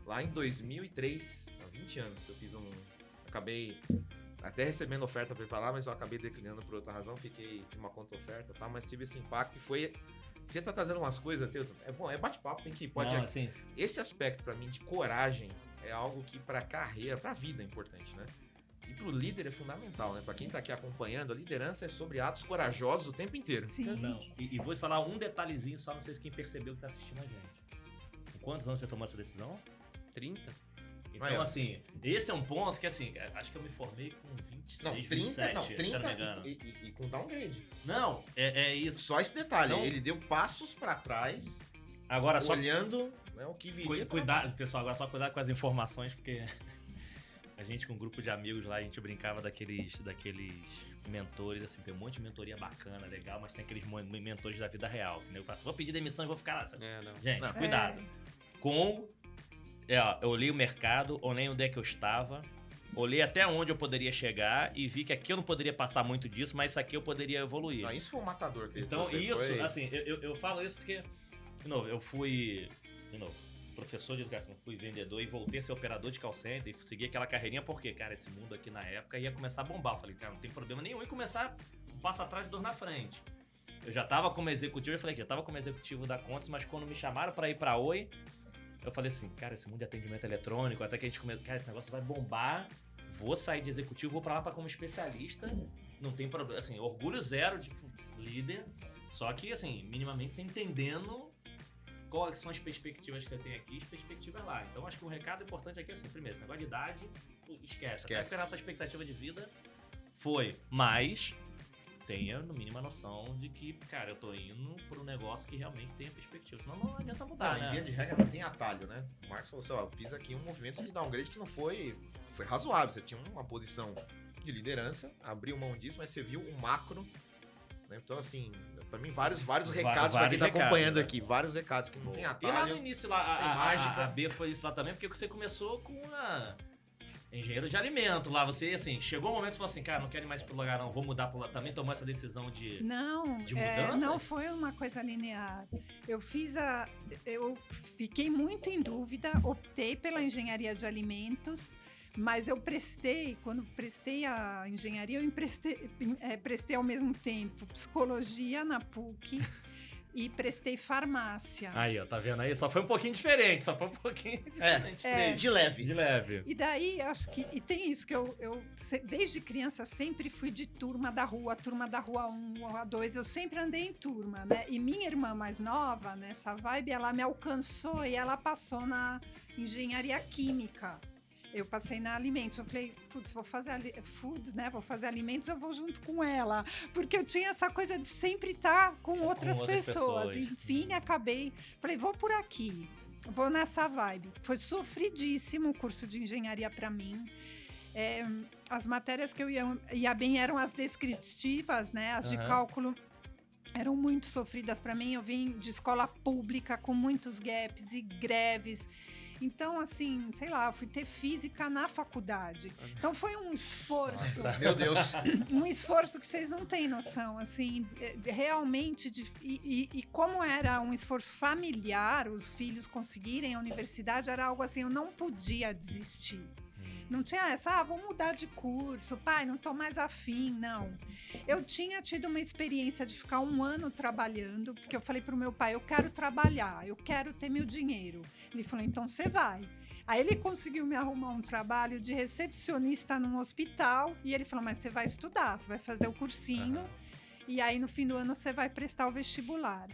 Lá em 2003, há 20 anos, eu fiz acabei até recebendo oferta para ir pra lá, mas eu acabei declinando por outra razão, fiquei com uma contra-oferta e tal, mas tive esse impacto e foi... Você tá trazendo umas coisas, é bom, é bate-papo, pode... Não, assim, Esse aspecto, pra mim, de coragem, é algo que pra carreira, pra vida é importante, né? E pro líder é fundamental, né? Pra quem tá aqui acompanhando, a liderança é sobre atos corajosos o tempo inteiro. Sim. não. E vou falar um detalhezinho só, não sei se quem percebeu que tá assistindo a gente. Com quantos anos você tomou essa decisão? 30? Então, Aí, ó. assim, esse é um ponto que, assim, acho que eu me formei com 26, Não, 30, 27, não, se eu não me 30 engano. e com downgrade. Não, é isso. Só esse detalhe, Não. ele deu passos pra trás, Agora, só olhando, né, o que viria. cuidado, pessoal, agora só cuidado com as informações, porque a gente com um grupo de amigos lá, a gente brincava daqueles mentores, assim, tem um monte de mentoria bacana, legal, mas tem aqueles mentores da vida real, entendeu? Eu faço, vou pedir demissão e vou ficar lá. Não. Gente, Não. cuidado. Eu olhei o mercado, olhei onde é que eu estava, olhei até onde eu poderia chegar e vi que aqui eu não poderia passar muito disso, mas isso aqui eu poderia evoluir. Não, isso foi um matador que Então, você isso, foi... assim, eu falo isso porque, de novo, eu fui, professor de educação, fui vendedor e voltei a ser operador de call center e segui aquela carreirinha porque, cara, esse mundo aqui na época ia começar a bombar. Eu falei, cara, não tem problema nenhum em começar um passo atrás e dois na frente. Eu já tava como executivo, eu falei que eu tava como executivo da Contas, mas quando me chamaram pra ir pra Oi, eu falei assim, cara, esse mundo de atendimento eletrônico, até que a gente começou, cara, esse negócio vai bombar, vou sair de executivo, vou pra lá pra como especialista, não tem problema, assim, orgulho zero de líder, só que, assim, minimamente você entendendo quais são as perspectivas que você tem aqui, as perspectivas lá. Então, acho que um recado importante aqui é assim, primeiro, esse negócio de idade, esquece. Até porque a nossa expectativa de vida foi, mas tenha, no mínimo, a noção de que, cara, eu tô indo por um negócio que realmente tenha perspectiva, senão não adianta mudar, Em via né? de regra não tem atalho, né? O Marcos falou assim, ó, eu fiz aqui um movimento de downgrade que não foi razoável, você tinha uma posição de liderança, abriu mão disso, mas você viu o macro, né? Então, assim, pra mim, vários recados pra quem tá recados, acompanhando né? aqui, vários recados que não tem E lá no atalho. início, lá, tem mágica. a B foi isso lá também, porque você começou com a engenheiro de alimento lá. Você, assim, chegou um momento e falou assim, cara, não quero ir mais pro lugar não, vou mudar pro lá. Também tomou essa decisão de... Não, De mudança? não foi uma coisa linear. Eu fiquei muito em dúvida, optei pela engenharia de alimentos, mas quando prestei a engenharia, eu prestei ao mesmo tempo psicologia na PUC e prestei farmácia. Aí, ó, tá vendo aí? Só foi um pouquinho diferente, De leve. De leve. E daí, acho que... E tem isso que desde criança, sempre fui de turma da rua 1, a 2, eu sempre andei em turma, né? E minha irmã mais nova, nessa vibe, ela me alcançou e ela passou na engenharia química. Eu passei na alimentos, eu falei, putz, vou fazer foods, né? Vou fazer alimentos, eu vou junto com ela. Porque eu tinha essa coisa de sempre estar com outras pessoas. Enfim, acabei, falei, vou por aqui, vou nessa vibe. Foi sofridíssimo o curso de engenharia para mim. As matérias que eu ia bem eram as descritivas, né? As de cálculo eram muito sofridas para mim. Eu vim de escola pública com muitos gaps e greves. Então, assim, sei lá, eu fui ter física na faculdade. Então foi um esforço. Nossa, meu Deus. Um esforço que vocês não têm noção, assim, realmente. E como era um esforço familiar, os filhos conseguirem a universidade, era algo assim, eu não podia desistir. Não tinha essa, vou mudar de curso, pai, não tô mais afim, não. Eu tinha tido uma experiência de ficar 1 ano trabalhando, porque eu falei pro meu pai, eu quero trabalhar, eu quero ter meu dinheiro. Ele falou, então você vai. Aí ele conseguiu me arrumar um trabalho de recepcionista num hospital, e ele falou, mas você vai estudar, você vai fazer o cursinho, e aí no fim do ano você vai prestar o vestibular.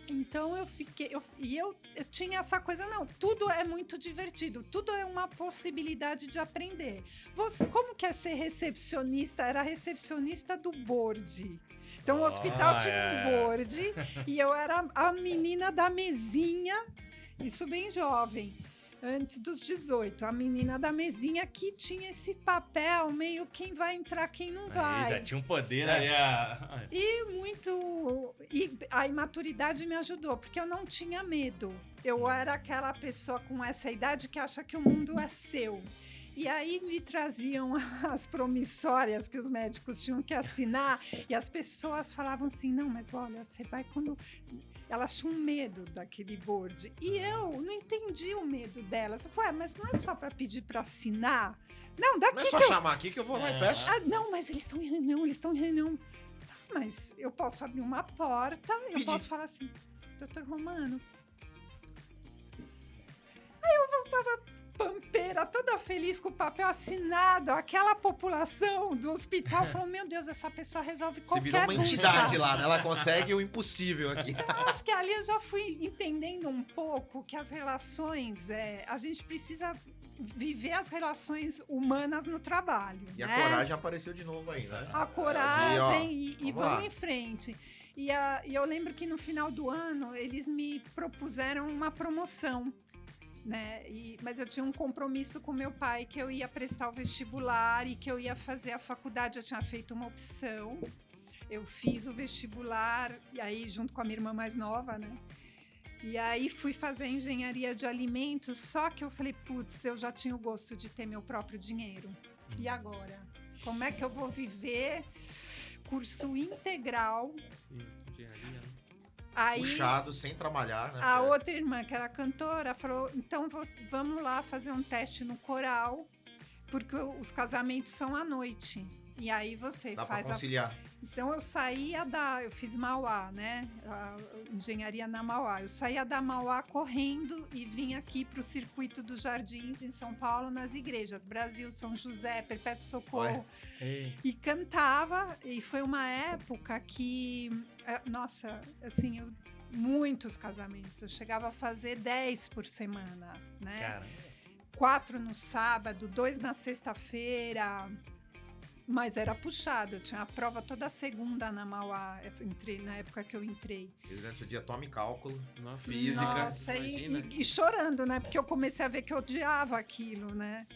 Então eu tinha essa coisa, não, tudo é muito divertido, tudo é uma possibilidade de aprender. Como que é ser recepcionista? Era recepcionista do board. Então o hospital tinha um board e eu era a menina da mesinha, isso bem jovem. Antes dos 18, a menina da mesinha que tinha esse papel meio quem vai entrar, quem não vai. Aí já tinha um poder ali. E a imaturidade me ajudou, porque eu não tinha medo. Eu era aquela pessoa com essa idade que acha que o mundo é seu. E aí me traziam as promissórias que os médicos tinham que assinar, e as pessoas falavam assim, não, mas olha, você vai quando... Elas tinham medo daquele board. E eu não entendi o medo. medo delas. Eu falei, mas não é só para pedir para assinar? Não, daqui Não é só chamar aqui que eu vou lá e peço. Ah, não, mas eles estão em reunião. Tá, mas eu posso abrir uma porta, eu posso falar assim, doutor Romano. Aí eu voltava pampeira, toda feliz com o papel assinado, aquela população do hospital falou, meu Deus, essa pessoa resolve Você qualquer virou uma bucha. entidade lá, né? Ela consegue o impossível aqui. Eu acho que ali eu já fui entendendo um pouco que as relações, a gente precisa viver as relações humanas no trabalho. E a né? coragem apareceu de novo aí, né? A coragem e vamos lá. vamos em frente. E eu lembro que no final do ano eles me propuseram uma promoção. Né? Mas eu tinha um compromisso com meu pai que eu ia prestar o vestibular e que eu ia fazer a faculdade. Eu tinha feito uma opção. Eu fiz o vestibular, e aí junto com a minha irmã mais nova, né? E aí fui fazer engenharia de alimentos, só que eu falei, putz, eu já tinha o gosto de ter meu próprio dinheiro. E agora? Como é que eu vou viver curso integral? Sim, engenharia, né? Aí, Puxado, sem trabalhar, né? a outra irmã, que era cantora, falou, então vamos lá fazer um teste no coral, porque os casamentos são à noite. E aí você Dá pra faz conciliar. Então eu eu fiz Mauá, né? A engenharia na Mauá. Eu saía da Mauá correndo e vim aqui para o circuito dos jardins em São Paulo, nas igrejas. Brasil, São José, Perpétuo Socorro. E cantava. E foi uma época que, nossa, assim, muitos casamentos. Eu chegava a fazer 10 por semana, né? Cara, 4 no sábado, 2 na sexta-feira. Mas era puxado, eu tinha a prova toda segunda na Mauá, na época que eu entrei. E durante o dia tome cálculo, Nossa, física. Nossa, e chorando, né? Porque eu comecei a ver que eu odiava aquilo, né?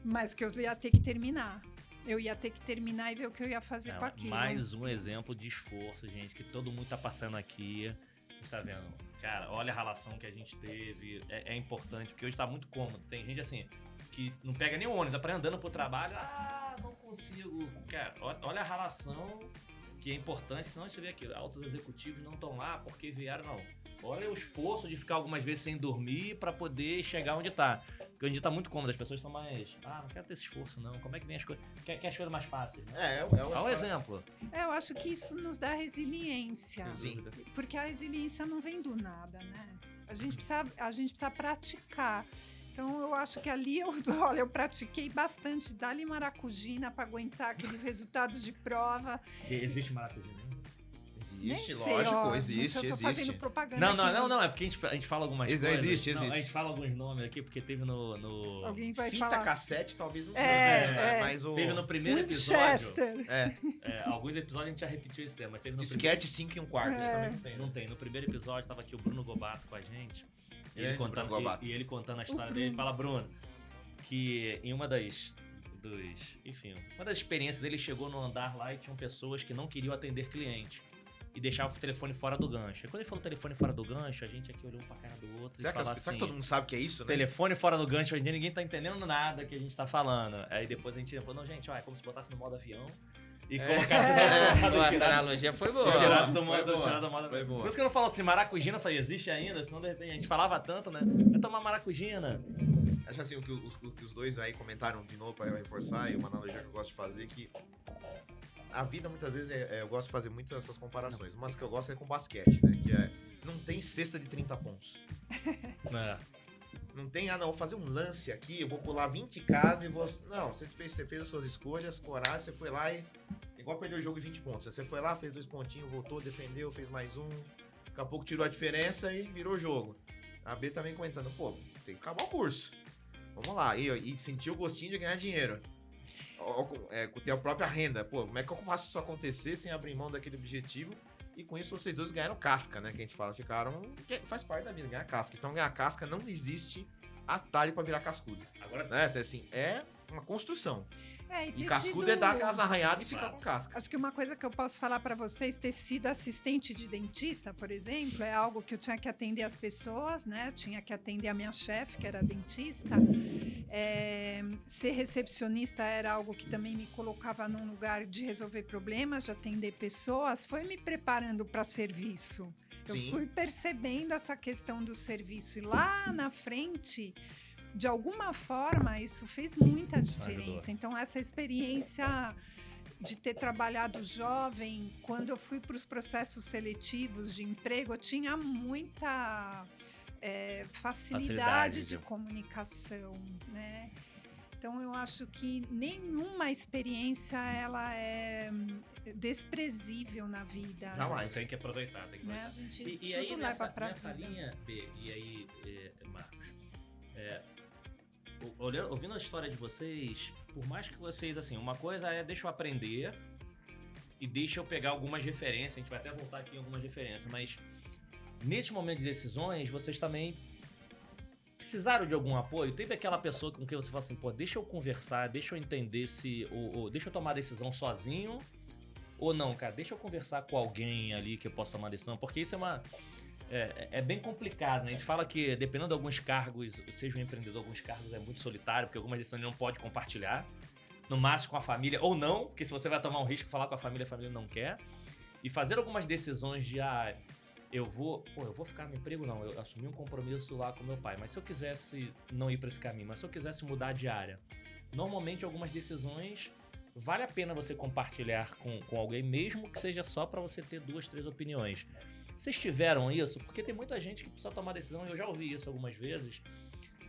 Mas que eu ia ter que terminar. Eu ia ter que terminar e ver o que eu ia fazer com aquilo. mais um exemplo de esforço, gente, que todo mundo tá passando aqui. A gente tá vendo, cara, olha a relação que a gente teve. É importante, porque hoje tá muito cômodo. Tem gente assim, que não pega nem o ônibus, tá andando pro trabalho, não consigo. Cara, olha a relação que é importante, senão você vê aqui, altos executivos não estão lá porque vieram, não. Olha o esforço de ficar algumas vezes sem dormir pra poder chegar onde tá. Porque hoje em dia tá muito cômodo, as pessoas estão mais, não quero ter esse esforço não, como é que vem as coisas, quer as coisas mais fáceis, né? Olha o exemplo. Eu acho que isso nos dá resiliência. Sim. Porque a resiliência não vem do nada, né? A gente precisa praticar. Então, eu acho que ali, eu pratiquei bastante dali maracujina para aguentar aqueles resultados de prova. Existe maracujina, hein? Existe, Nem sei, lógico, ó, existe, eu tô existe. fazendo propaganda Não, é porque a gente fala algumas coisas. Existe. Não, a gente fala alguns nomes aqui, porque teve no... Alguém vai Fita falar. cassete, talvez não É, mas o Teve no primeiro Winchester. episódio... alguns episódios a gente já repetiu esse tema, mas teve no disquete 5 1/4, isso também não tem. né? Não tem. No primeiro episódio tava aqui o Bruno Gobato com a gente. Grande Bruno Gobato. E ele contando a história dele. Fala, Bruno, que em uma das experiências dele, chegou no andar lá e tinham pessoas que não queriam atender cliente. E deixava o telefone fora do gancho. E quando ele falou telefone fora do gancho, a gente aqui olhou um pra cara do outro Será e falou que assim... todo mundo sabe que é isso, né? Telefone fora do gancho, hoje em dia ninguém tá entendendo nada que a gente tá falando. Aí depois a gente falou, não, gente, é como se botasse no modo avião e colocasse no modo Nossa, a analogia foi boa. tirasse do Foi modo, boa. tirar do modo. Foi boa. Por isso que eu não falo assim, maracujina, eu falei, existe ainda? Senão de repente a gente falava tanto, né? Vai tomar maracujina. Acho assim, o que os dois aí comentaram de novo pra reforçar, e uma analogia que eu gosto de fazer, que a vida muitas vezes, eu gosto de fazer muitas essas comparações, mas que eu gosto é com basquete, né? Que não tem cesta de 30 pontos. Não tem, vou fazer um lance aqui, eu vou pular 20 casas e vou... Não, você fez as suas escolhas, coragem, você foi lá e... Igual perdeu o jogo em 20 pontos. Você foi lá, fez 2 pontinhos, voltou, defendeu, fez mais um. Daqui a pouco tirou a diferença e virou o jogo. A B também comentando, tem que acabar o curso. Vamos lá. E sentir o gostinho de ganhar dinheiro. Ter a própria renda. Como é que eu faço isso acontecer sem abrir mão daquele objetivo? E com isso vocês dois ganharam casca, né? Que a gente fala, ficaram... Faz parte da vida, ganhar casca. Então ganhar casca não existe atalho pra virar cascudo. Agora, Né? Então, assim, é uma construção. E E cascudo é dar aquelas arranhadas e ficar com casca. Acho que uma coisa que eu posso falar para vocês, ter sido assistente de dentista, por exemplo, é algo que eu tinha que atender as pessoas, né? Tinha que atender a minha chefe, que era dentista. Ser recepcionista era algo que também me colocava num lugar de resolver problemas, de atender pessoas. Foi me preparando para serviço. Eu Sim. fui percebendo essa questão do serviço e lá na frente, de alguma forma, isso fez muita diferença. Ajudou. Então, essa experiência de ter trabalhado jovem, quando eu fui para os processos seletivos de emprego, eu tinha muita facilidade de comunicação, né? Então, eu acho que nenhuma experiência ela é desprezível na vida. Jamais. Tem que aproveitar, tem que Né? aproveitar. A gente E aí, tudo nessa leva pra vida. linha, B, e aí, Marcos, ouvindo a história de vocês, por mais que vocês, assim, uma coisa é deixa eu aprender e deixa eu pegar algumas referências, a gente vai até voltar aqui em algumas referências, mas nesse momento de decisões, vocês também precisaram de algum apoio? Teve aquela pessoa com quem você fala assim, pô, deixa eu conversar, deixa eu entender se, ou deixa eu tomar a decisão sozinho, ou não, cara, deixa eu conversar com alguém ali que eu possa tomar a decisão, porque isso é bem complicado, né? A gente fala que dependendo de alguns cargos, seja um empreendedor, alguns cargos é muito solitário, porque algumas decisões ele não pode compartilhar, no máximo com a família, ou não, porque se você vai tomar um risco, falar com a família não quer, e fazer algumas decisões de, eu vou ficar no emprego, não, eu assumi um compromisso lá com meu pai, mas se eu quisesse não ir para esse caminho, mas se eu quisesse mudar de área, normalmente algumas decisões vale a pena você compartilhar com alguém, mesmo que seja só para você ter 2, 3 opiniões. Vocês tiveram isso? Porque tem muita gente que precisa tomar decisão, e eu já ouvi isso algumas vezes,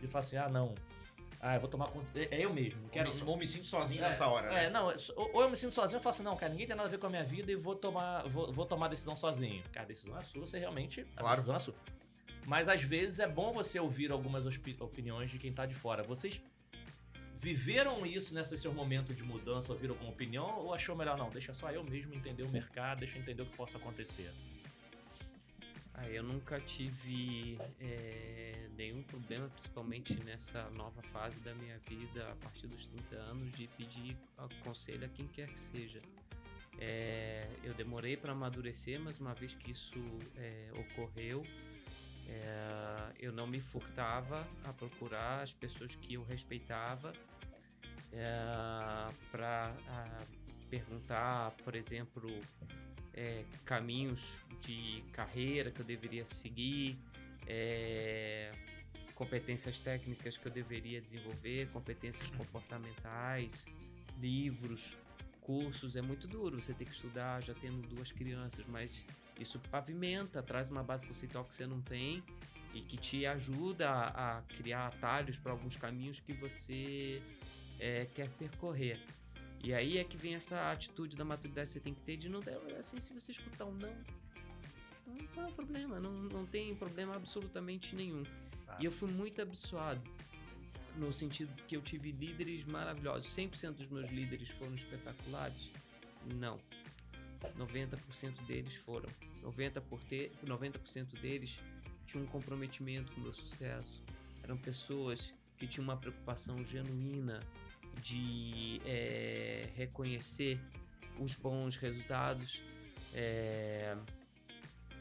de falar assim, eu vou tomar conta, é eu mesmo. Ou me sinto sozinho nessa hora, né? Ou eu me sinto sozinho, eu falo assim, não, cara, ninguém tem nada a ver com a minha vida e vou tomar a decisão sozinho. Cara, a decisão é sua, você realmente, a decisão é sua. Mas às vezes é bom você ouvir algumas opiniões de quem tá de fora. Vocês viveram isso nesse seu momento de mudança, ouviram alguma opinião, ou achou melhor, não, deixa só eu mesmo entender o mercado, deixa eu entender o que possa acontecer? Eu nunca tive nenhum problema, principalmente nessa nova fase da minha vida, a partir dos 30 anos, de pedir conselho a quem quer que seja. Eu demorei para amadurecer, mas uma vez que isso ocorreu, eu não me furtava a procurar as pessoas que eu respeitava para perguntar, por exemplo, caminhos de carreira que eu deveria seguir, competências técnicas que eu deveria desenvolver, competências comportamentais, livros, cursos. É muito duro você ter que estudar já tendo 2 crianças, mas isso pavimenta, traz uma base conceitual que você não tem e que te ajuda a criar atalhos para alguns caminhos que você quer percorrer. E aí é que vem essa atitude da maturidade que você tem que ter de não ter, assim, se você escutar um não é problema, não tem problema absolutamente nenhum. E eu fui muito abençoado, no sentido de que eu tive líderes maravilhosos. 100% dos meus líderes foram espetaculares? Não. 90% deles foram. 90% deles tinham um comprometimento com o meu sucesso. Eram pessoas que tinham uma preocupação genuína de reconhecer os bons resultados.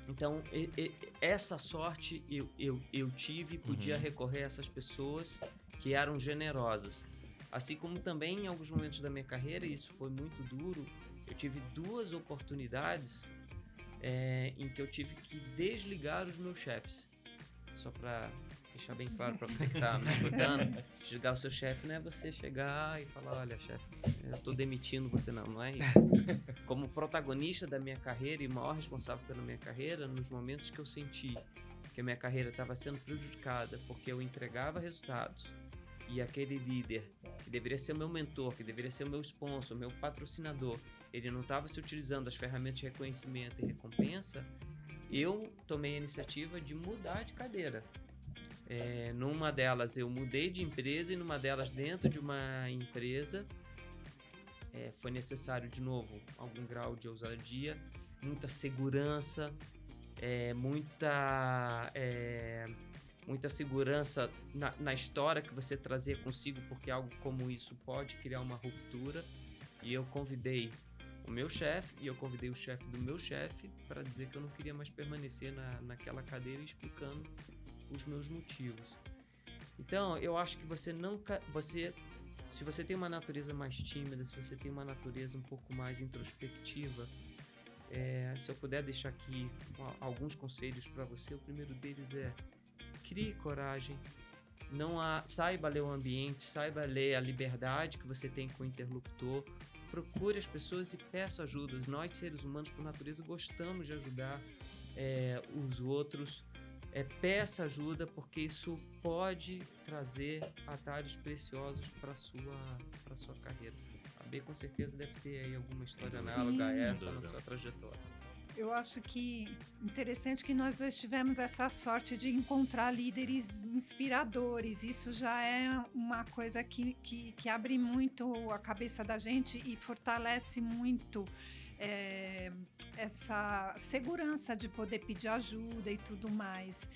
Então, essa sorte eu tive e podia recorrer a essas pessoas que eram generosas. Assim como também em alguns momentos da minha carreira, e isso foi muito duro, eu tive 2 oportunidades em que eu tive que desligar os meus chefes. Só para deixar bem claro para você que está me escutando, desligar o seu chefe não é você chegar e falar, olha, chefe, eu estou demitindo você, não é isso. Como protagonista da minha carreira e maior responsável pela minha carreira, nos momentos que eu senti que a minha carreira estava sendo prejudicada porque eu entregava resultados e aquele líder, que deveria ser o meu mentor, que deveria ser o meu sponsor, o meu patrocinador, ele não estava se utilizando das ferramentas de reconhecimento e recompensa, eu tomei a iniciativa de mudar de cadeira. Numa delas eu mudei de empresa e numa delas dentro de uma empresa foi necessário de novo algum grau de ousadia, muita segurança, muita segurança na história que você trazia consigo, porque algo como isso pode criar uma ruptura. E eu convidei o meu chefe e eu convidei o chefe do meu chefe para dizer que eu não queria mais permanecer naquela cadeira, explicando os meus motivos. Então, eu acho que se você tem uma natureza mais tímida, se você tem uma natureza um pouco mais introspectiva, Se eu puder deixar aqui alguns conselhos para você, o primeiro deles é: crie coragem, saiba ler o ambiente, saiba ler a liberdade que você tem com o interlocutor, procure as pessoas e peça ajuda. Nós, seres humanos, por natureza, gostamos de ajudar os outros. Peça ajuda, porque isso pode trazer atalhos preciosos para sua carreira. A B com certeza deve ter aí alguma história análoga a essa na sua trajetória. Eu acho que interessante que nós dois tivemos essa sorte de encontrar líderes inspiradores. Isso já é uma coisa que abre muito a cabeça da gente e fortalece muito essa segurança de poder pedir ajuda e tudo mais.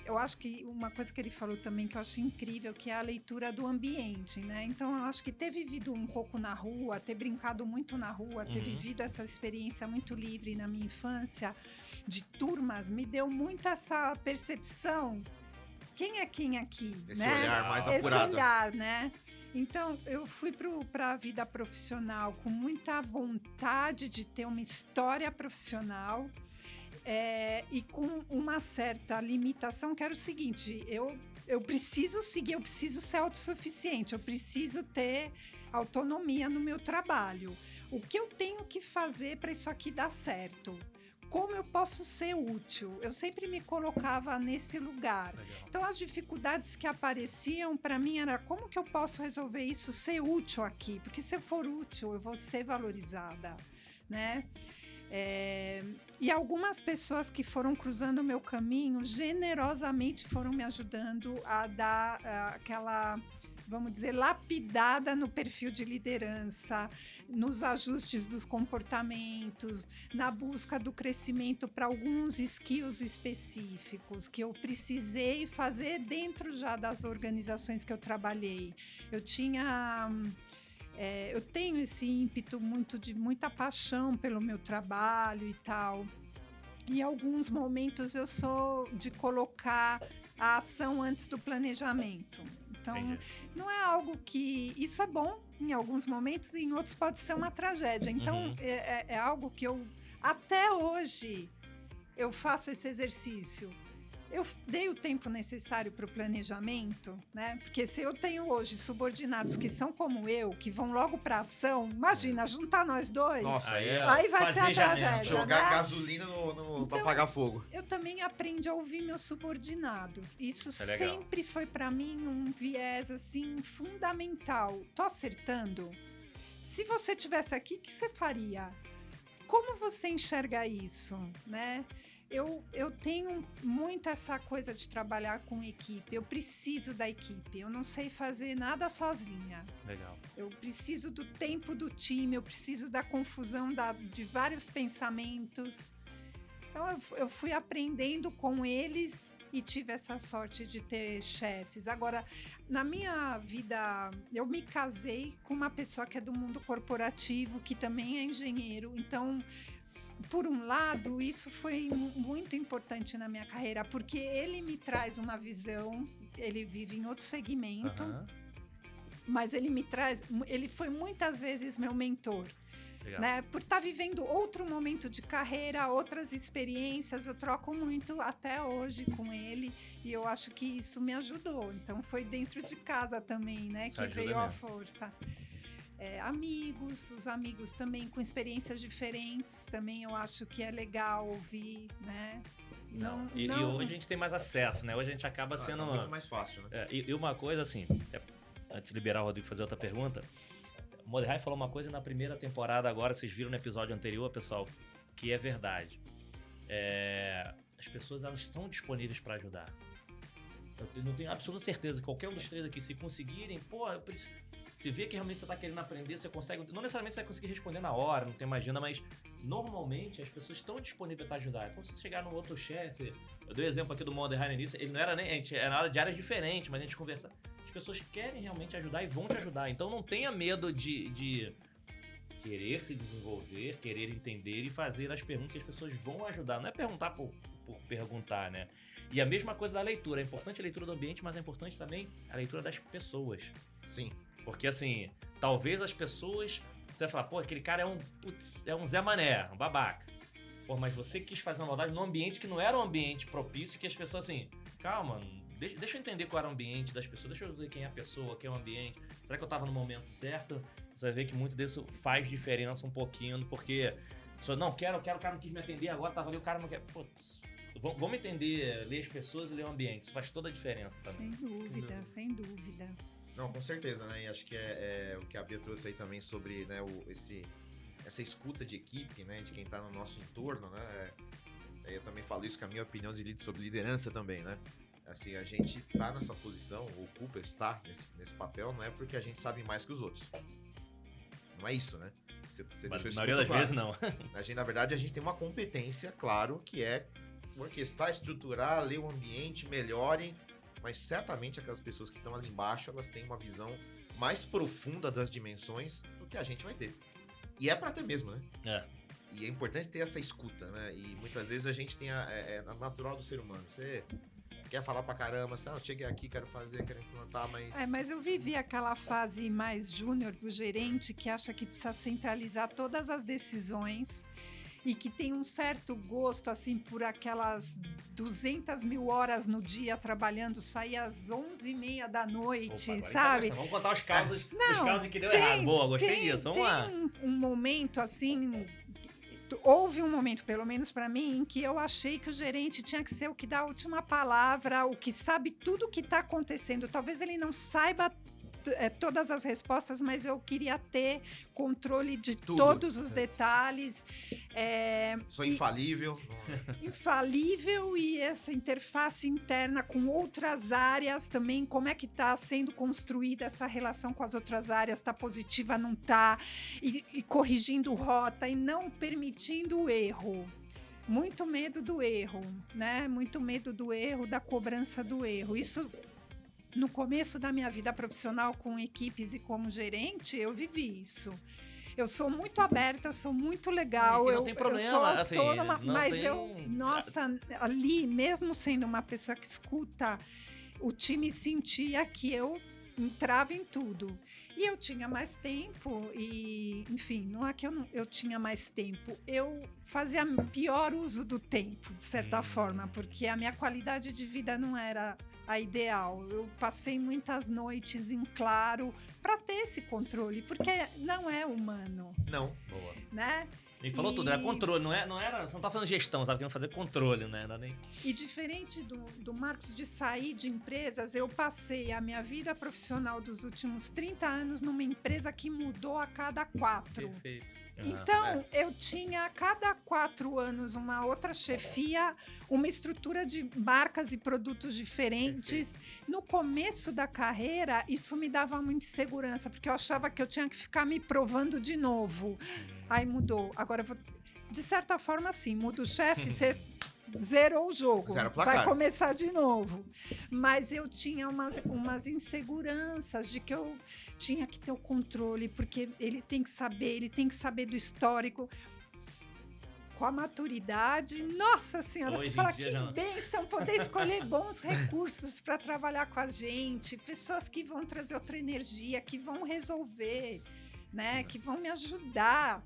Eu acho que uma coisa que ele falou também que eu acho incrível, que é a leitura do ambiente, né? Então eu acho que ter vivido um pouco na rua, ter brincado muito na rua, ter vivido essa experiência muito livre na minha infância de turmas, me deu muito essa percepção, quem é quem aqui, Esse né? olhar mais apurado. Esse olhar, né? Então, eu fui para a vida profissional com muita vontade de ter uma história profissional, e com uma certa limitação, que era o seguinte: eu preciso seguir, eu preciso ser autossuficiente, eu preciso ter autonomia no meu trabalho. O que eu tenho que fazer para isso aqui dar certo? Como eu posso ser útil? Eu sempre me colocava nesse lugar. Legal. Então, as dificuldades que apareciam para mim era como que eu posso resolver isso, ser útil aqui? Porque se eu for útil, eu vou ser valorizada, né? E algumas pessoas que foram cruzando o meu caminho generosamente foram me ajudando a dar aquela, vamos dizer, lapidada no perfil de liderança, nos ajustes dos comportamentos, na busca do crescimento para alguns skills específicos que eu precisei fazer dentro já das organizações que eu trabalhei. Eu tenho esse ímpeto de muita paixão pelo meu trabalho e tal. Em alguns momentos eu sou de colocar a ação antes do planejamento. Então, não é algo que... Isso é bom em alguns momentos e em outros pode ser uma tragédia. Então, é algo que eu... Até hoje, eu faço esse exercício. Eu dei o tempo necessário para o planejamento, né? Porque se eu tenho hoje subordinados que são como eu, que vão logo para ação, imagina, juntar nós dois. Nossa, aí vai ser a tragédia. Jogar né? gasolina para apagar fogo. Eu também aprendi a ouvir meus subordinados. Isso legal. sempre foi para mim um viés assim fundamental. Tô acertando? Se você tivesse aqui, o que você faria? Como você enxerga isso, né? Eu tenho muito essa coisa de trabalhar com equipe. Eu preciso da equipe. Eu não sei fazer nada sozinha. Legal. Eu preciso do tempo do time. Eu preciso da confusão de vários pensamentos. Então, eu fui aprendendo com eles e tive essa sorte de ter chefes. Agora, na minha vida, eu me casei com uma pessoa que é do mundo corporativo, que também é engenheiro. Então, por um lado, isso foi muito importante na minha carreira, porque ele me traz uma visão, ele vive em outro segmento, mas ele foi muitas vezes meu mentor. Né? Por estar vivendo outro momento de carreira, outras experiências, eu troco muito até hoje com ele e eu acho que isso me ajudou. Então foi dentro de casa também, né, que veio a força. Os amigos também com experiências diferentes, também eu acho que é legal ouvir, né? E hoje a gente tem mais acesso, né? Hoje a gente acaba sendo... É muito mais fácil, né? E uma coisa assim, antes de liberar o Rodrigo fazer outra pergunta, o Mordecai falou uma coisa na primeira temporada agora, vocês viram no episódio anterior, pessoal, que é verdade. As pessoas, elas estão disponíveis para ajudar. Eu não tenho absoluta certeza que qualquer um dos três aqui, se conseguirem, se vê que realmente você está querendo aprender, você consegue... Não necessariamente você vai conseguir responder na hora, não tem mais agenda, mas normalmente as pessoas estão disponíveis para ajudar. Então, se você chegar no outro chefe... Eu dei o exemplo aqui do Mordecai no início, ele não era nem... A gente era de áreas diferentes, mas a gente conversa... As pessoas querem realmente ajudar e vão te ajudar. Então, não tenha medo de querer se desenvolver, querer entender e fazer as perguntas que as pessoas vão ajudar. Não é perguntar por perguntar, né? E a mesma coisa da leitura. É importante a leitura do ambiente, mas é importante também a leitura das pessoas. Sim. Porque, assim, talvez as pessoas Você vai falar, pô, aquele cara é um Zé Mané, um babaca. Pô, mas você quis fazer uma maldade num ambiente que não era um ambiente propício, que as pessoas assim, calma, deixa eu entender qual era o ambiente das pessoas, deixa eu ver quem é a pessoa, quem é o ambiente. Será que eu tava no momento certo? Você vai ver que muito disso faz diferença um pouquinho, porque não, o cara não quis me atender, agora tava ali, o cara não quer. Putz, vamos entender, ler as pessoas e ler o ambiente. Isso faz toda a diferença também. Sem dúvida. Não, com certeza, né? E acho que é o que a Bia trouxe aí também sobre, né, essa escuta de equipe, né? De quem tá no nosso entorno, né? Eu também falo isso com a minha opinião sobre liderança também, né? Assim, a gente tá nessa posição, ocupa, está nesse papel, não é porque a gente sabe mais que os outros. Não é isso, né? Você Mas deixou na maioria das vezes não. Na verdade, a gente tem uma competência, claro, que é orquestrar, estruturar, ler o ambiente, melhorem, mas certamente aquelas pessoas que estão ali embaixo, elas têm uma visão mais profunda das dimensões do que a gente vai ter. E é pra ter mesmo, né? E é importante ter essa escuta, né? E muitas vezes a gente tem é natural do ser humano. Você quer falar pra caramba, assim, cheguei aqui, quero implantar, mas... Mas eu vivi aquela fase mais júnior do gerente que acha que precisa centralizar todas as decisões e que tem um certo gosto, assim, por aquelas 200 mil horas no dia trabalhando, sair às 11h30 da noite, Opa, sabe? Vamos contar os casos que deu tem, errado. Boa, gostei disso. Vamos lá. Um momento, assim... Houve um momento, pelo menos para mim, em que eu achei que o gerente tinha que ser o que dá a última palavra, o que sabe tudo o que está acontecendo. Talvez ele não saiba todas as respostas, mas eu queria ter controle de todos os detalhes. Sou infalível. Infalível, e essa interface interna com outras áreas também, como é que está sendo construída essa relação com as outras áreas, está positiva, não está, e corrigindo rota e não permitindo o erro. Muito medo do erro, né? Muito medo do erro, da cobrança do erro. Isso, no começo da minha vida profissional com equipes e como gerente, eu vivi isso. Eu sou muito aberta, sou muito legal, não tem problema, eu sou autônoma, assim, mas nossa, ali, mesmo sendo uma pessoa que escuta, o time sentia que eu entrava em tudo. E eu tinha mais tempo e, enfim, não é que eu tinha mais tempo, eu fazia pior uso do tempo, de certa forma, porque a minha qualidade de vida não era a ideal. Eu passei muitas noites em claro para ter esse controle, porque não é humano. Não, boa. Né? Ele falou tudo, era controle, não era, você não tá fazendo gestão, sabe? Querendo fazer controle, né? E diferente do Marcos de sair de empresas, eu passei a minha vida profissional dos últimos 30 anos numa empresa que mudou a cada 4. Perfeito. Então, eu tinha a cada 4 anos uma outra chefia, uma estrutura de marcas e produtos diferentes. Perfeito. No começo da carreira, isso me dava muita insegurança, porque eu achava que eu tinha que ficar me provando de novo. Aí mudou. Agora, de certa forma, sim, muda o chefe, você zerou o jogo, vai começar de novo. Mas eu tinha umas inseguranças de que eu tinha que ter o controle, porque ele tem que saber do histórico. Com a maturidade, nossa senhora, você fala que bênção poder escolher bons recursos para trabalhar com a gente, pessoas que vão trazer outra energia, que vão resolver, né, que vão me ajudar.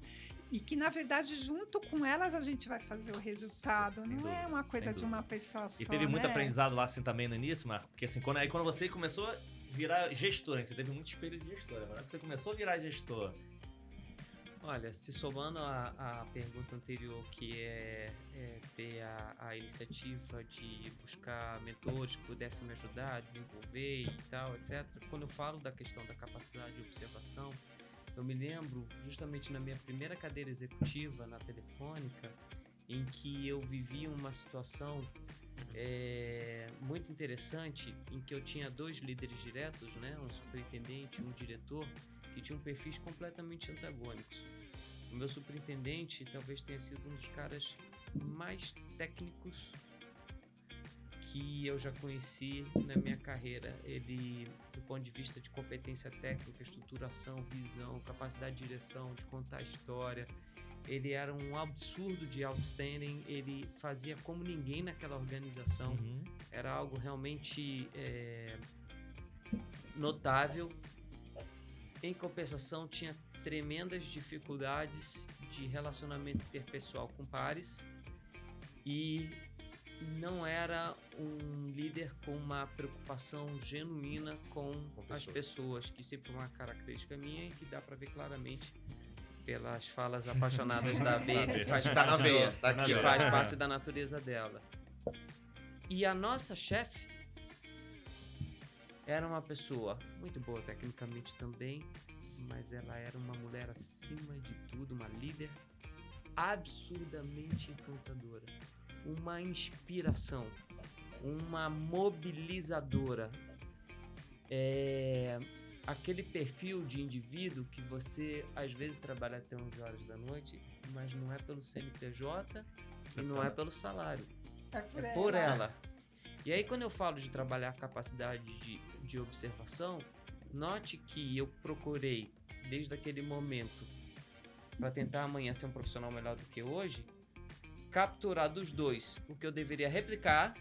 E que, na verdade, junto com elas, a gente vai fazer o resultado. Não é uma coisa de uma pessoa só, e teve muito aprendizado lá, assim, também no início, Marco? Porque, assim, quando você começou a virar gestor, né? Você teve muito espelho de gestor. Agora que você começou a virar gestor... Olha, se somando a pergunta anterior, que é ter a iniciativa de buscar mentores que pudessem me ajudar, desenvolver e tal, etc. Quando eu falo da questão da capacidade de observação, eu me lembro justamente na minha primeira cadeira executiva na Telefônica, em que eu vivi uma situação muito interessante, em que eu tinha 2 líderes diretos, né, um superintendente e um diretor, que tinham perfis completamente antagônicos. O meu superintendente talvez tenha sido um dos caras mais técnicos que eu já conheci na minha carreira. Ele, do ponto de vista de competência técnica, estruturação, visão, capacidade de direção, de contar a história, ele era um absurdo de outstanding, ele fazia como ninguém naquela organização. Era algo realmente notável. Em compensação, tinha tremendas dificuldades de relacionamento interpessoal com pares e não era um líder com uma preocupação genuína com as pessoas, que sempre foi uma característica minha e que dá para ver claramente pelas falas apaixonadas da B, que faz Tá na veia, tá aqui, que ó. faz parte da natureza dela. E a nossa chefe era uma pessoa muito boa tecnicamente também, mas ela era uma mulher acima de tudo, uma líder absurdamente encantadora, uma inspiração, uma mobilizadora. Aquele perfil de indivíduo que você às vezes trabalha até 11 horas da noite, mas não é pelo CNPJ e não é pelo salário, É por ela. E aí, quando eu falo de trabalhar a capacidade de observação, note que eu procurei, desde aquele momento, para tentar amanhã ser um profissional melhor do que hoje, capturar dos dois o que eu deveria replicar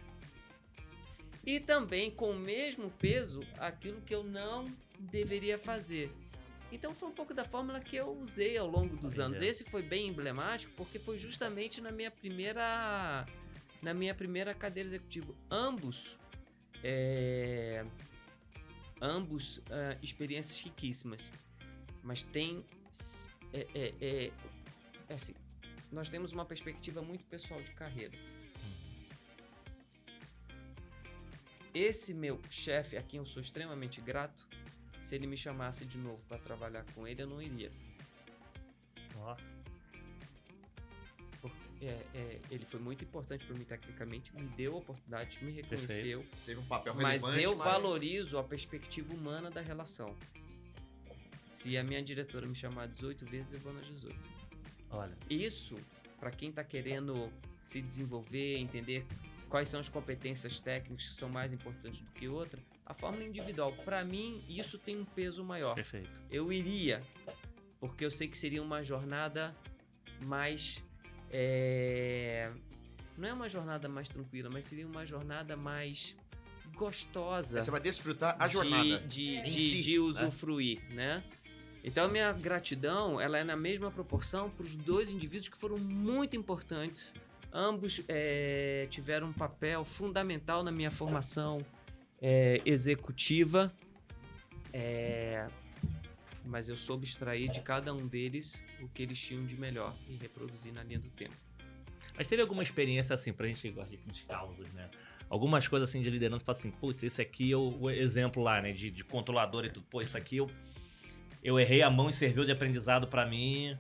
e também, com o mesmo peso, aquilo que eu não deveria fazer. Então, foi um pouco da fórmula que eu usei ao longo dos anos. Esse foi bem emblemático, porque foi justamente na minha primeira cadeira executiva. Ambos experiências riquíssimas, mas tem assim, nós temos uma perspectiva muito pessoal de carreira. Esse meu chefe, a quem eu sou extremamente grato, se ele me chamasse de novo para trabalhar com ele, eu não iria. Ele foi muito importante para mim tecnicamente, me deu a oportunidade, me reconheceu. Perfeito. Teve um papel Mas relevante, eu valorizo a perspectiva humana da relação. Se a minha diretora me chamar 18 vezes, eu vou nas 18. Olha. Isso, para quem está querendo se desenvolver, entender quais são as competências técnicas que são mais importantes do que outra, a fórmula individual, para mim, isso tem um peso maior. Perfeito. Eu iria, porque eu sei que seria uma jornada mais... não é uma jornada mais tranquila, mas seria uma jornada mais gostosa. Você vai desfrutar a jornada de usufruir, né? Então a minha gratidão, ela é na mesma proporção para os dois indivíduos que foram muito importantes. Ambos tiveram um papel fundamental na minha formação executiva, mas eu soube extrair de cada um deles o que eles tinham de melhor e reproduzir na linha do tempo. Mas teve alguma experiência assim, pra gente gosta de causos, né? Algumas coisas assim de liderança, fala assim, putz, esse aqui é o exemplo lá, né? De controlador e tudo. Pô, isso aqui eu errei a mão e serviu de aprendizado pra mim,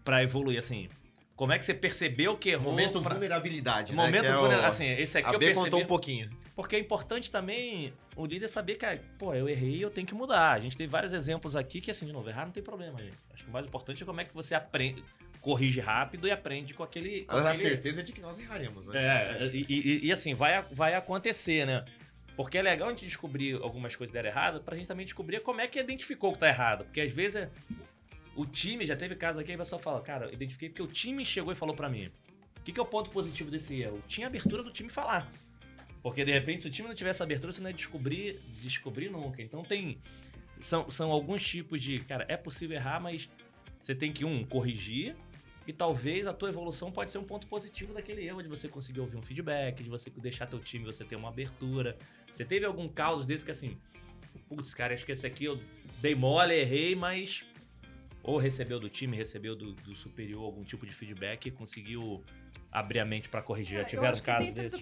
pra evoluir, assim. Como é que você percebeu que errou? Momento vulnerabilidade, né? Momento vulnerabilidade, assim, esse aqui a eu B percebi. contou um pouquinho. Porque é importante também o líder saber que, pô, eu errei e eu tenho que mudar. A gente tem vários exemplos aqui que, assim, de novo, errar não tem problema, gente. Acho que o mais importante é como é que você aprende, corrige rápido e aprende com aquele... Mas a certeza de que nós erraremos, né? E assim, vai acontecer, né? Porque é legal a gente descobrir algumas coisas que deram errado pra gente também descobrir como é que identificou que tá errado. Porque às vezes o time, já teve caso aqui, a pessoa fala, cara, eu identifiquei porque o time chegou e falou pra mim. O que é o ponto positivo desse erro? Tinha abertura do time falar. Porque, de repente, se o time não tivesse abertura, você não ia descobrir nunca. Então, são alguns tipos de... Cara, é possível errar, mas você tem que, corrigir. E talvez a tua evolução pode ser um ponto positivo daquele erro, de você conseguir ouvir um feedback, de você deixar teu time, você ter uma abertura. Você teve algum caso desse que, assim... Putz, cara, acho que esse aqui eu dei mole, errei, mas... Ou recebeu do time, recebeu do superior algum tipo de feedback e conseguiu abrir a mente para corrigir. Já tiveram casos desses?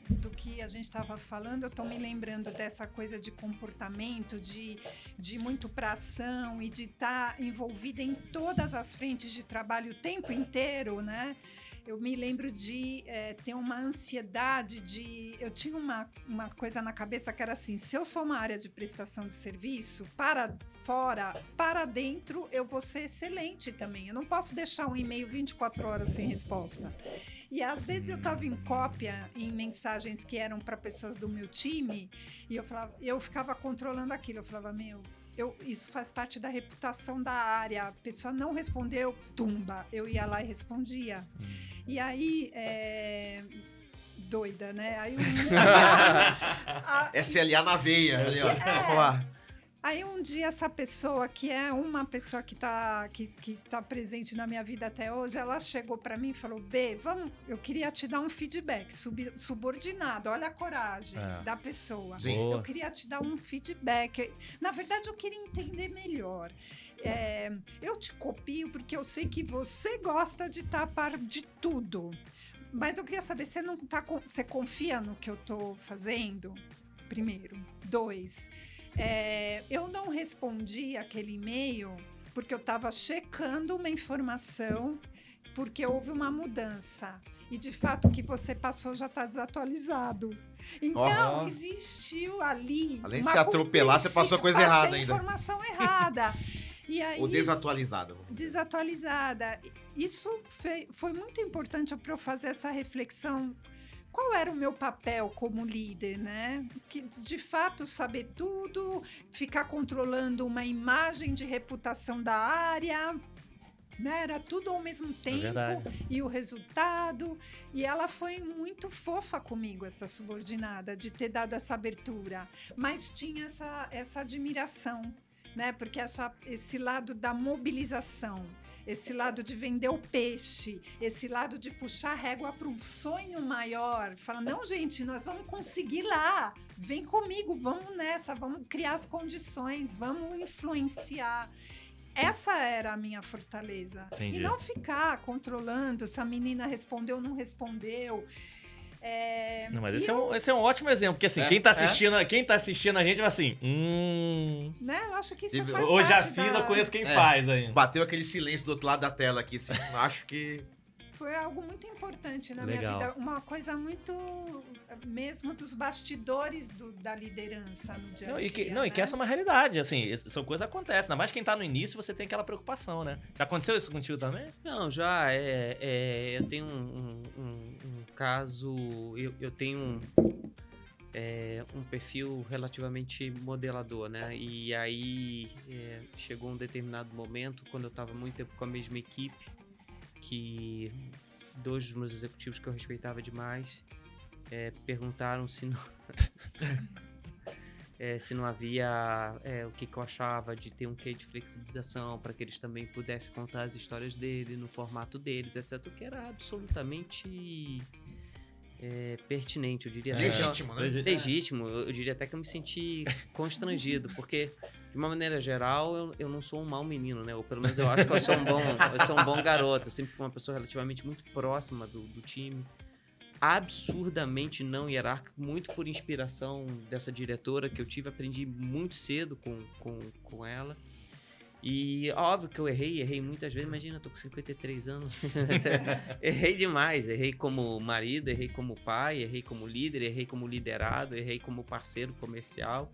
Do que a gente estava falando, eu estou me lembrando dessa coisa de comportamento, de muito pra ação e de estar envolvida em todas as frentes de trabalho o tempo inteiro, né? Eu me lembro de ter uma ansiedade de... Eu tinha uma coisa na cabeça que era assim, se eu sou uma área de prestação de serviço, para fora, para dentro, eu vou ser excelente também. Eu não posso deixar um e-mail 24 horas sem resposta. E às vezes eu estava em cópia em mensagens que eram para pessoas do meu time e eu ficava controlando aquilo. Eu falava, isso faz parte da reputação da área. A pessoa não respondeu, tumba. Eu ia lá e respondia. E aí, doida, né? Aí SLA na veia. Ali, ó. Vamos lá. Aí um dia essa pessoa, que é uma pessoa que tá presente na minha vida até hoje, ela chegou para mim e falou: B, eu queria te dar um feedback subordinado, olha a coragem da pessoa. Sim. Eu queria te dar um feedback. Na verdade, eu queria entender melhor. Eu te copio porque eu sei que você gosta de estar a par de tudo. Mas eu queria saber, você confia no que eu tô fazendo? Primeiro. 2, eu não respondi aquele e-mail porque eu estava checando uma informação, porque houve uma mudança. E, de fato, o que você passou já está desatualizado. Então, existiu ali... Além de se atropelar, você passou coisa errada ainda. Informação errada. E aí, ou desatualizada. Desatualizada. Isso foi muito importante para eu fazer essa reflexão. Qual era o meu papel como líder, né? Que, de fato, saber tudo, ficar controlando uma imagem de reputação da área, né? Era tudo ao mesmo tempo. E o resultado. E ela foi muito fofa comigo, essa subordinada, de ter dado essa abertura. Mas tinha essa admiração, né? Porque esse lado da mobilização, esse lado de vender o peixe, esse lado de puxar a régua para um sonho maior, fala, não, gente, nós vamos conseguir lá, vem comigo, vamos nessa, vamos criar as condições, vamos influenciar. Essa era a minha fortaleza. Entendi. E não ficar controlando se a menina respondeu ou não respondeu. Não, mas esse é um ótimo exemplo, porque assim, quem tá assistindo a gente vai assim, né? Eu acho que isso faz ou parte já fiz, eu conheço quem faz aí. Bateu aquele silêncio do outro lado da tela aqui, assim, acho que... Foi algo muito importante na Legal. minha vida, uma coisa muito mesmo dos bastidores da liderança no dia a dia. E que essa é uma realidade, assim, são coisas que acontecem, ainda mais quem tá no início, você tem aquela preocupação, né? Já aconteceu isso contigo também? Não, já, eu tenho um caso, eu tenho um perfil relativamente modelador, né? E aí chegou um determinado momento, quando eu estava muito tempo com a mesma equipe, que 2 dos meus executivos que eu respeitava demais perguntaram se não, se não havia o que eu achava de ter um quê de flexibilização para que eles também pudessem contar as histórias dele no formato deles, etc. O que era absolutamente pertinente, eu diria. Legítimo, né? Legítimo. Eu diria até que eu me senti constrangido, porque de uma maneira geral eu não sou um mau menino, né? Ou pelo menos eu acho que eu sou um bom garoto. Eu sempre fui uma pessoa relativamente muito próxima do time, absurdamente não hierárquico, muito por inspiração dessa diretora que eu tive, aprendi muito cedo com ela. E óbvio que eu errei muitas vezes, imagina, eu tô com 53 anos, errei demais, errei como marido, errei como pai, errei como líder, errei como liderado, errei como parceiro comercial.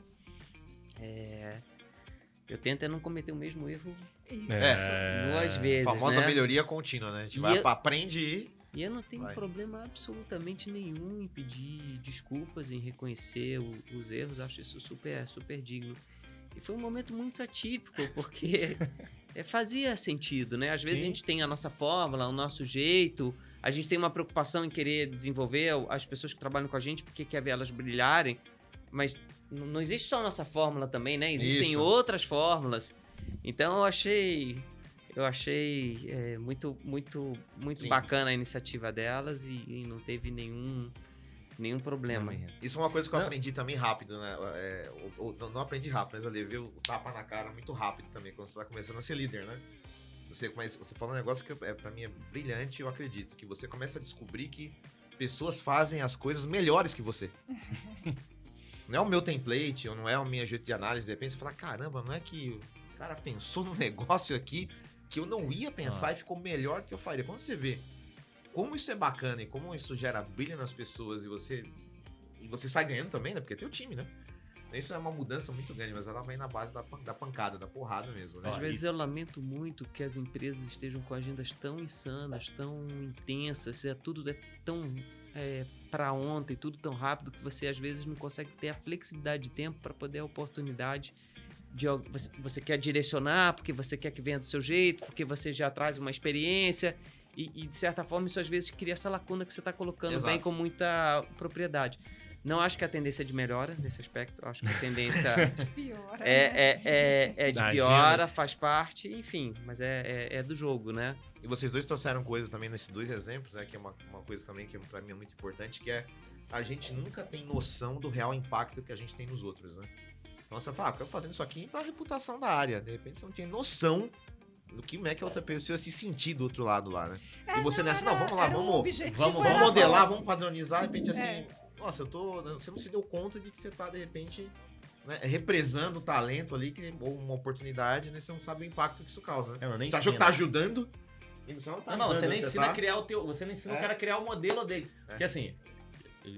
Eu tento não cometer o mesmo erro 2 vezes, A famosa né? melhoria contínua, né? A gente aprende e eu não tenho problema absolutamente nenhum em pedir desculpas, em reconhecer os erros, acho isso super digno. E foi um momento muito atípico, porque fazia sentido, né? Às vezes a gente tem a nossa fórmula, o nosso jeito, a gente tem uma preocupação em querer desenvolver as pessoas que trabalham com a gente porque quer ver elas brilharem, mas não existe só a nossa fórmula também, né? Existem outras fórmulas. Então eu achei muito bacana a iniciativa delas e não teve nenhum problema. Isso é uma coisa que eu aprendi também rápido, né? Não aprendi rápido, mas eu levei o tapa na cara muito rápido também, quando você tá começando a ser líder, né? Você fala um negócio que pra mim é brilhante, eu acredito, que você começa a descobrir que pessoas fazem as coisas melhores que você. Não é o meu template, ou não é o meu jeito de análise, de repente você fala, caramba, não é que o cara pensou num negócio aqui que eu não ia pensar e ficou melhor do que eu faria. Quando você vê como isso é bacana e como isso gera brilho nas pessoas e você sai ganhando também, né? Porque tem o time, né? Isso é uma mudança muito grande, mas ela vai na base da pancada, da porrada mesmo, né? Às vezes eu lamento muito que as empresas estejam com agendas tão insanas, tão intensas, tudo é tão para ontem, tudo tão rápido que você às vezes não consegue ter a flexibilidade de tempo para poder a oportunidade de você quer direcionar, porque você quer que venha do seu jeito, porque você já traz uma experiência e de certa forma isso às vezes cria essa lacuna que você está colocando bem com muita propriedade. Não acho que a tendência é de melhora nesse aspecto. Acho que a tendência Piora. é de Imagina. piora, faz parte, enfim. Mas é do jogo, né? E vocês dois trouxeram coisas também nesses dois exemplos, né? Que é uma coisa também que pra mim é muito importante, que é a gente nunca tem noção do real impacto que a gente tem nos outros, né? Então você fala, eu tô fazendo isso aqui pra reputação da área. De repente você não tem noção do que é que a outra pessoa se sentir do outro lado lá, né? E você nessa, vamos lá, vamos modelar, vamos padronizar, de repente assim, nossa, você não se deu conta de que você tá, de repente, né, represando o talento ali, ou uma oportunidade, né? Você não sabe o impacto que isso causa, né? Você achou que tá ajudando? E você não tá ajudando. Não, você nem ensina tá... a criar o teu. Você não ensina o cara a criar o modelo dele. Porque assim,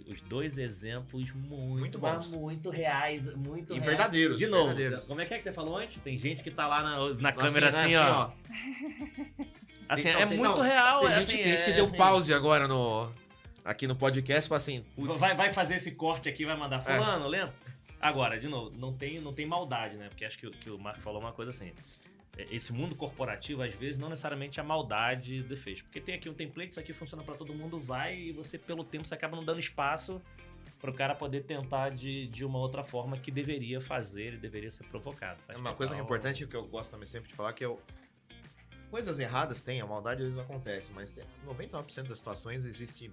os dois exemplos muito bons. Muito reais, muito E reais. verdadeiros. De novo, verdadeiros. como é que você falou antes? Tem gente que tá lá na câmera assim, ó. Assim, muito real. Tem assim, gente que deu pause agora aqui no podcast, tipo assim... Vai fazer esse corte aqui, vai mandar fulano, lembra? Agora, de novo, não tem maldade, né? Porque acho que o Marco falou uma coisa assim. Esse mundo corporativo, às vezes, não necessariamente a maldade defez. Porque tem aqui um template, isso aqui funciona pra todo mundo, vai, e você, pelo tempo, você acaba não dando espaço pro cara poder tentar de uma outra forma que deveria fazer, ele deveria ser provocado. Uma coisa que é importante, que eu gosto também sempre de falar, que coisas erradas tem, a maldade às vezes acontece, mas 99% das situações existe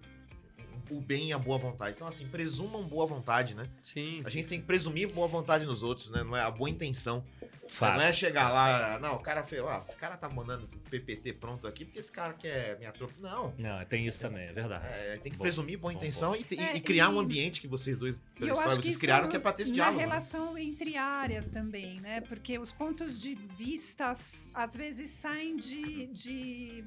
o bem e a boa vontade. Então, assim, presumam boa vontade, né? Sim. A gente tem que presumir boa vontade nos outros, né? Não é a boa intenção. Fato. Não é chegar lá, não, o cara fez, esse cara tá mandando o PPT pronto aqui porque esse cara quer minha tropa. Não. Não, tem isso também, é verdade. Tem que Bom, presumir boa bom, intenção bom. e criar um ambiente que vocês dois, pela história, vocês criaram, que é pra ter esse diálogo. Na relação entre áreas também, né? Porque os pontos de vista às vezes saem de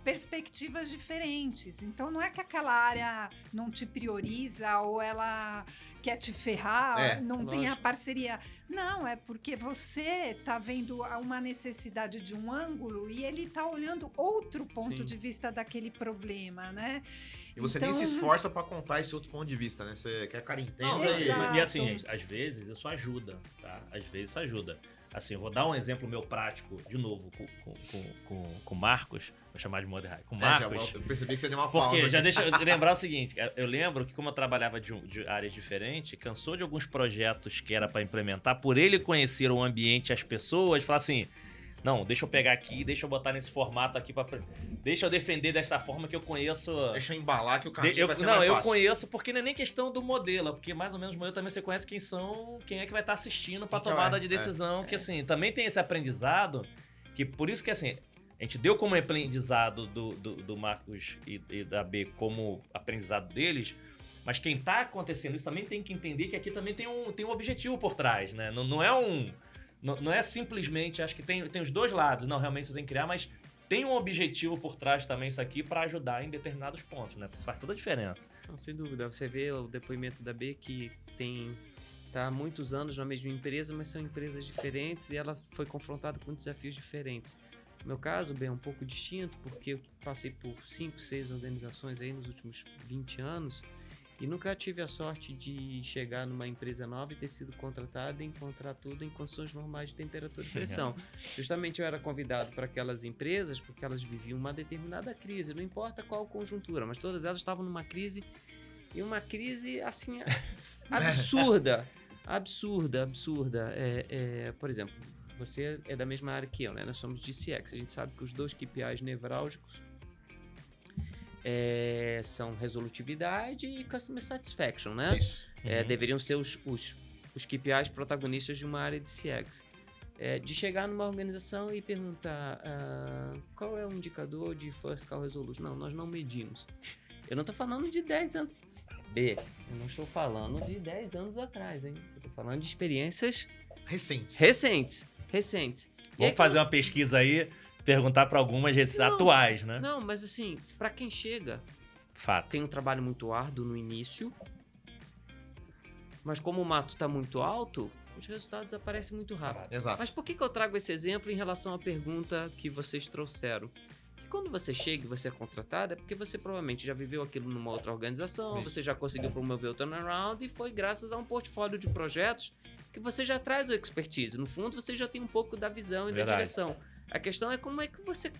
perspectivas diferentes. Então não é que aquela área não te prioriza ou ela quer te ferrar, não tem a parceria. Não, é porque você tá vendo uma necessidade de um ângulo e ele tá olhando outro ponto de vista daquele problema, né? E você nem se esforça pra contar esse outro ponto de vista, né? Você quer que o cara entenda. E assim, às vezes isso ajuda, tá? Às vezes isso ajuda. Assim, eu vou dar um exemplo meu prático, de novo, com o Marcos. Vou chamar de Moderai. Com o Marcos. Eu percebi que você deu uma pausa. Porque já deixa eu lembrar o seguinte. Eu lembro que como eu trabalhava de áreas diferentes, cansou de alguns projetos que era para implementar, por ele conhecer o ambiente e as pessoas, falar assim... Não, deixa eu pegar aqui, deixa eu botar nesse formato aqui, deixa eu defender desta forma que eu conheço... Deixa eu embalar que o caminho vai ser mais fácil. Não, eu conheço porque não é nem questão do modelo, porque mais ou menos o modelo também você conhece quem é que vai estar assistindo para tomada de decisão, que assim, também tem esse aprendizado, que por isso que assim, a gente deu como aprendizado do Marcos e da B como aprendizado deles, mas quem tá acontecendo isso também tem que entender que aqui também tem um objetivo por trás, né? Não é simplesmente, acho que tem os dois lados. Não, realmente você tem que criar, mas tem um objetivo por trás também isso aqui para ajudar em determinados pontos, né? Isso faz toda a diferença. Não, sem dúvida. Você vê o depoimento da B que tá há muitos anos na mesma empresa, mas são empresas diferentes e ela foi confrontada com desafios diferentes. No meu caso, B, é um pouco distinto, porque eu passei por 5, 6 organizações aí nos últimos 20 anos e nunca tive a sorte de chegar numa empresa nova e ter sido contratado e encontrar tudo em condições normais de temperatura e pressão. Justamente eu era convidado para aquelas empresas porque elas viviam uma determinada crise, não importa qual conjuntura, mas todas elas estavam numa crise, e uma crise assim absurda. Por exemplo, você é da mesma área que eu, né? Nós somos de CX, a gente sabe que os dois KPIs nevrálgicos são resolutividade e customer satisfaction, né? Isso. Deveriam ser os KPIs protagonistas de uma área de CX. De chegar numa organização e perguntar qual é o indicador de First Call Resolution. Não, nós não medimos. Eu não estou falando de 10 anos. Eu não estou falando de 10 anos atrás, hein? Eu estou falando de experiências recentes. Vamos fazer uma pesquisa aí, perguntar para algumas atuais, né? Não, mas assim, para quem chega, fato, tem um trabalho muito árduo no início, mas como o mato está muito alto, os resultados aparecem muito rápido. Exato. Mas por que eu trago esse exemplo em relação à pergunta que vocês trouxeram? Que quando você chega e você é contratado, é porque você provavelmente já viveu aquilo numa outra organização, você já conseguiu promover o turnaround e foi graças a um portfólio de projetos que você já traz o expertise. No fundo, você já tem um pouco da visão e da direção. A questão é como é que você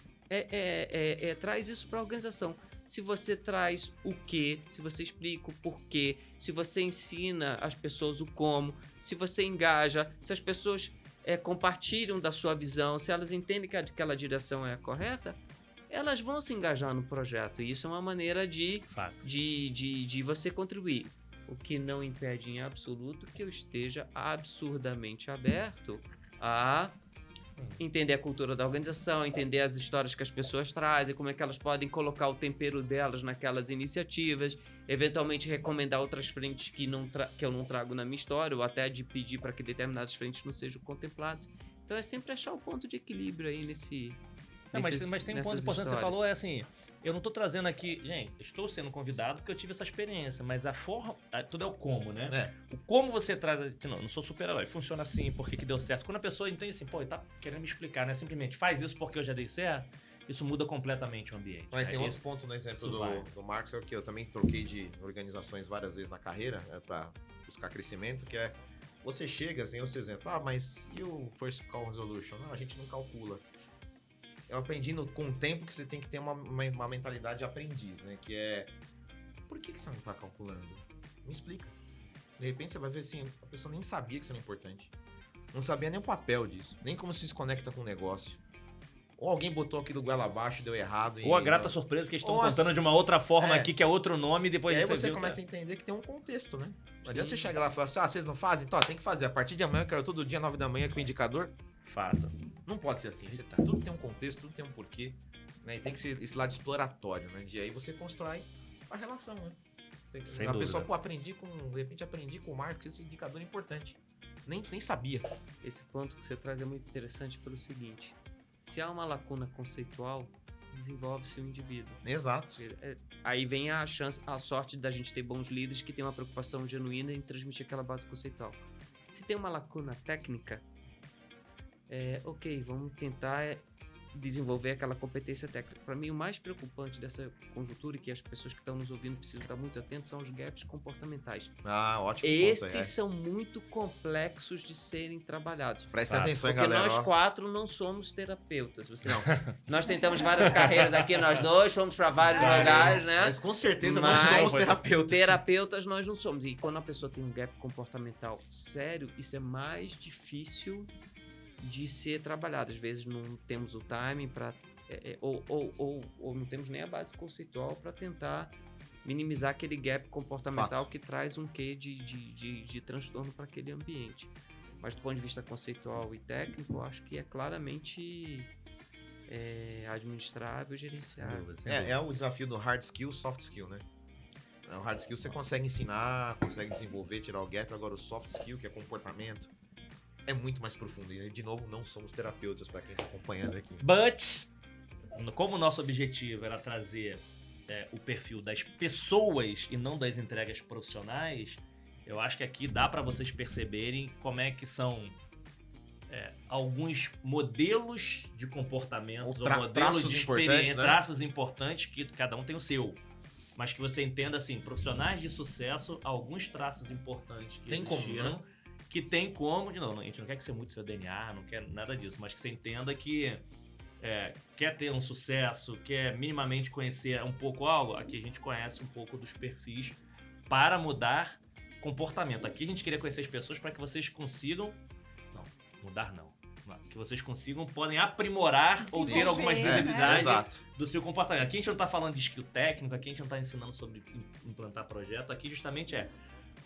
traz isso para a organização. se você traz o quê, se você explica o porquê, se você ensina as pessoas o como, se você engaja, se as pessoas compartilham da sua visão, se elas entendem que aquela direção é a correta, elas vão se engajar no projeto. E isso é uma maneira de você contribuir. O que não impede em absoluto que eu esteja absurdamente aberto a entender a cultura da organização, entender as histórias que as pessoas trazem, como é que elas podem colocar o tempero delas naquelas iniciativas, eventualmente recomendar outras frentes que eu não trago na minha história, ou até de pedir para que determinadas frentes não sejam contempladas. Então é sempre achar o ponto de equilíbrio aí mas tem um ponto importante que você falou, é assim, eu não tô trazendo aqui, gente, estou sendo convidado porque eu tive essa experiência, mas a forma, tudo é o como, né? O como você traz, não sou super-herói, funciona assim, por que deu certo. Quando a pessoa entende assim, pô, ele tá querendo me explicar, né? Simplesmente faz isso porque eu já dei certo, isso muda completamente o ambiente. Mas tem outro ponto no exemplo do Marcos, é o que eu também troquei de organizações várias vezes na carreira, para buscar crescimento, que é, você chega, tem esse exemplo, mas e o First Call Resolution? Não, a gente não calcula. Eu aprendi com o tempo que você tem que ter uma mentalidade de aprendiz, né? Que é, por que você não tá calculando? Me explica. De repente você vai ver assim, a pessoa nem sabia que isso era importante. Não sabia nem o papel disso, nem como se desconecta com o negócio. Ou alguém botou aquilo goela abaixo e deu errado. Ou a grata surpresa que eles estão contando de uma outra forma aqui, que é outro nome, e depois aí você começa a entender que tem um contexto, né? Não adianta você chegar lá e falar assim, vocês não fazem? Então, tem que fazer. A partir de amanhã, eu quero todo dia, 9 da manhã, com o indicador. Fato. Não pode ser assim. Tudo tem um contexto, tudo tem um porquê. Né? E tem que ser esse lado exploratório, né? E aí você constrói a relação, né? A pessoa, de repente aprendi com o Marcos, esse indicador é importante. Nem sabia. Esse ponto que você traz é muito interessante pelo seguinte. Se há uma lacuna conceitual, desenvolve-se o indivíduo. Exato. Aí vem a sorte da gente ter bons líderes que têm uma preocupação genuína em transmitir aquela base conceitual. Se tem uma lacuna técnica, ok, vamos tentar desenvolver aquela competência técnica. Para mim, o mais preocupante dessa conjuntura, e que as pessoas que estão nos ouvindo precisam estar muito atentos, são os gaps comportamentais. Ótimo. Esses são muito complexos de serem trabalhados. Prestem atenção, porque galera. Porque nós 4 não somos terapeutas. Nós tentamos várias carreiras aqui, nós dois, fomos para vários lugares, né? Mas com certeza não somos terapeutas. Terapeutas nós não somos. E quando a pessoa tem um gap comportamental sério, isso é mais difícil de ser trabalhado. Às vezes não temos o timing para ou não temos nem a base conceitual para tentar minimizar aquele gap comportamental que traz um quê de transtorno para aquele ambiente. Mas do ponto de vista conceitual e técnico, eu acho que é claramente administrável e gerenciável. É o desafio do hard skill, soft skill, né? O hard skill você consegue ensinar, consegue desenvolver, tirar o gap. Agora o soft skill, que é comportamento, é muito mais profundo. E, de novo, não somos terapeutas, para quem está acompanhando aqui. But, como o nosso objetivo era trazer o perfil das pessoas e não das entregas profissionais, eu acho que aqui dá para vocês perceberem como é que são alguns modelos de comportamentos, ou modelos de experiência, né? Traços importantes, que cada um tem o seu. Mas que você entenda, assim, profissionais de sucesso, alguns traços importantes que existiram, que tem como, de novo, a gente não quer que você mude seu DNA, não quer nada disso, mas que você entenda que quer ter um sucesso, quer minimamente conhecer um pouco algo, aqui a gente conhece um pouco dos perfis para mudar comportamento. Aqui a gente queria conhecer as pessoas para que vocês consigam, que vocês podem aprimorar ou ter algumas visibilidades do seu comportamento. Aqui a gente não está falando de skill técnico, aqui a gente não está ensinando sobre implantar projeto, aqui justamente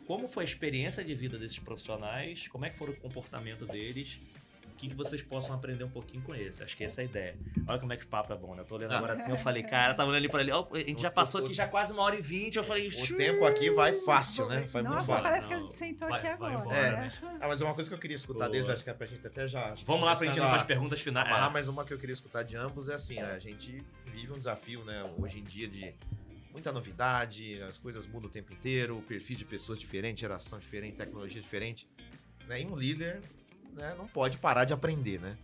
como foi a experiência de vida desses profissionais, como é que foi o comportamento deles, o que vocês possam aprender um pouquinho com eles. Acho que essa é a ideia. Olha como é que o papo é bom, né? Eu tô olhando agora assim, eu falei, cara, tava olhando ali pra ali, a gente já passou aqui já quase 1h20, eu falei... O tempo aqui vai fácil, né? Vai muito fácil. Parece que a gente sentou aqui agora. Embora, mas uma coisa que eu queria escutar deles, acho que é pra gente até já... Vamos lá pra gente ir para as perguntas finais. Mas uma que eu queria escutar de ambos é assim, a gente vive um desafio, né, hoje em dia de muita novidade, as coisas mudam o tempo inteiro, o perfil de pessoas diferente, geração diferente, tecnologia diferente, né? E um líder, né, não pode parar de aprender, né?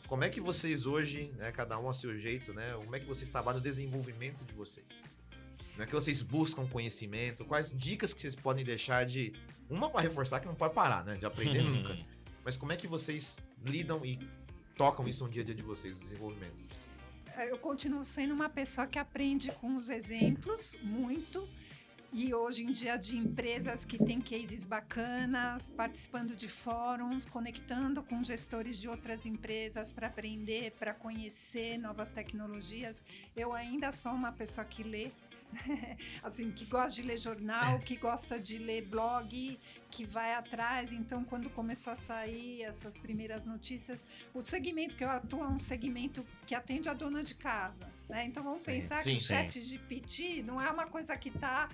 Como é que vocês hoje, né, cada um a seu jeito, né, como é que vocês trabalham o desenvolvimento de vocês? Como é que vocês buscam conhecimento? Quais dicas que vocês podem deixar uma para reforçar que não pode parar, né, de aprender nunca. Mas como é que vocês lidam e tocam isso no dia a dia de vocês, o desenvolvimento? eu continuo sendo uma pessoa que aprende com os exemplos, muito. E hoje em dia de empresas que têm cases bacanas, participando de fóruns, conectando com gestores de outras empresas para aprender, para conhecer novas tecnologias. Eu ainda sou uma pessoa que lê, assim, que gosta de ler jornal, que gosta de ler blog, que vai atrás. Então, quando começou a sair essas primeiras notícias, o segmento que eu atuo é um segmento que atende a dona de casa, né? Então, vamos pensar que o ChatGPT não é uma coisa que está,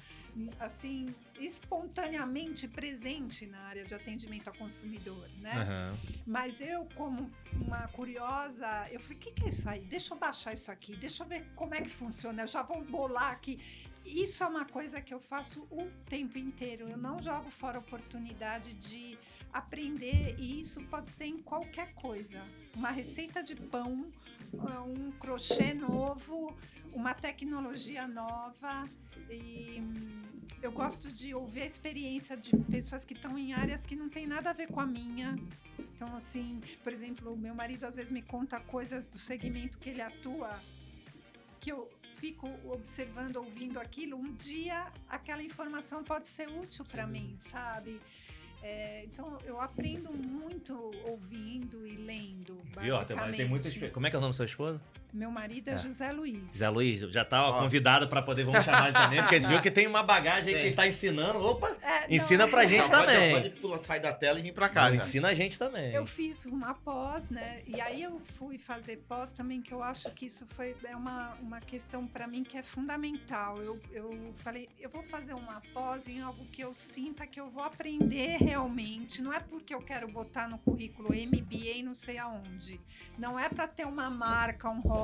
assim, espontaneamente presente na área de atendimento ao consumidor, né? Mas eu, como uma curiosa, eu falei, o que é isso aí? Deixa eu baixar isso aqui, deixa eu ver como é que funciona, eu já vou bolar aqui. Isso é uma coisa que eu faço o tempo inteiro, eu não jogo fora a oportunidade de aprender, e isso pode ser em qualquer coisa. Uma receita de pão, um crochê novo, uma tecnologia nova. E eu gosto de ouvir a experiência de pessoas que estão em áreas que não tem nada a ver com a minha. Então, assim, por exemplo, o meu marido às vezes me conta coisas do segmento que ele atua, que eu fico observando, ouvindo aquilo. Um dia aquela informação pode ser útil para mim, sabe? Então, eu aprendo muito ouvindo e lendo, basicamente. Tem muita... Como é que é o nome do seu esposo? Meu marido é José Luiz. José Luiz, já tá convidado para poder, vamos chamar ele também, porque a gente viu que tem uma bagagem aí que ele tá ensinando. Opa, ensina pra gente também. Pode sair da tela e vir pra cá. Ensina a gente também. Eu fiz uma pós, né? E aí eu fui fazer pós também, que eu acho que isso é uma questão para mim que é fundamental. Eu falei, eu vou fazer uma pós em algo que eu sinta que eu vou aprender realmente. Não é porque eu quero botar no currículo MBA não sei aonde. Não é para ter uma marca, um rótulo.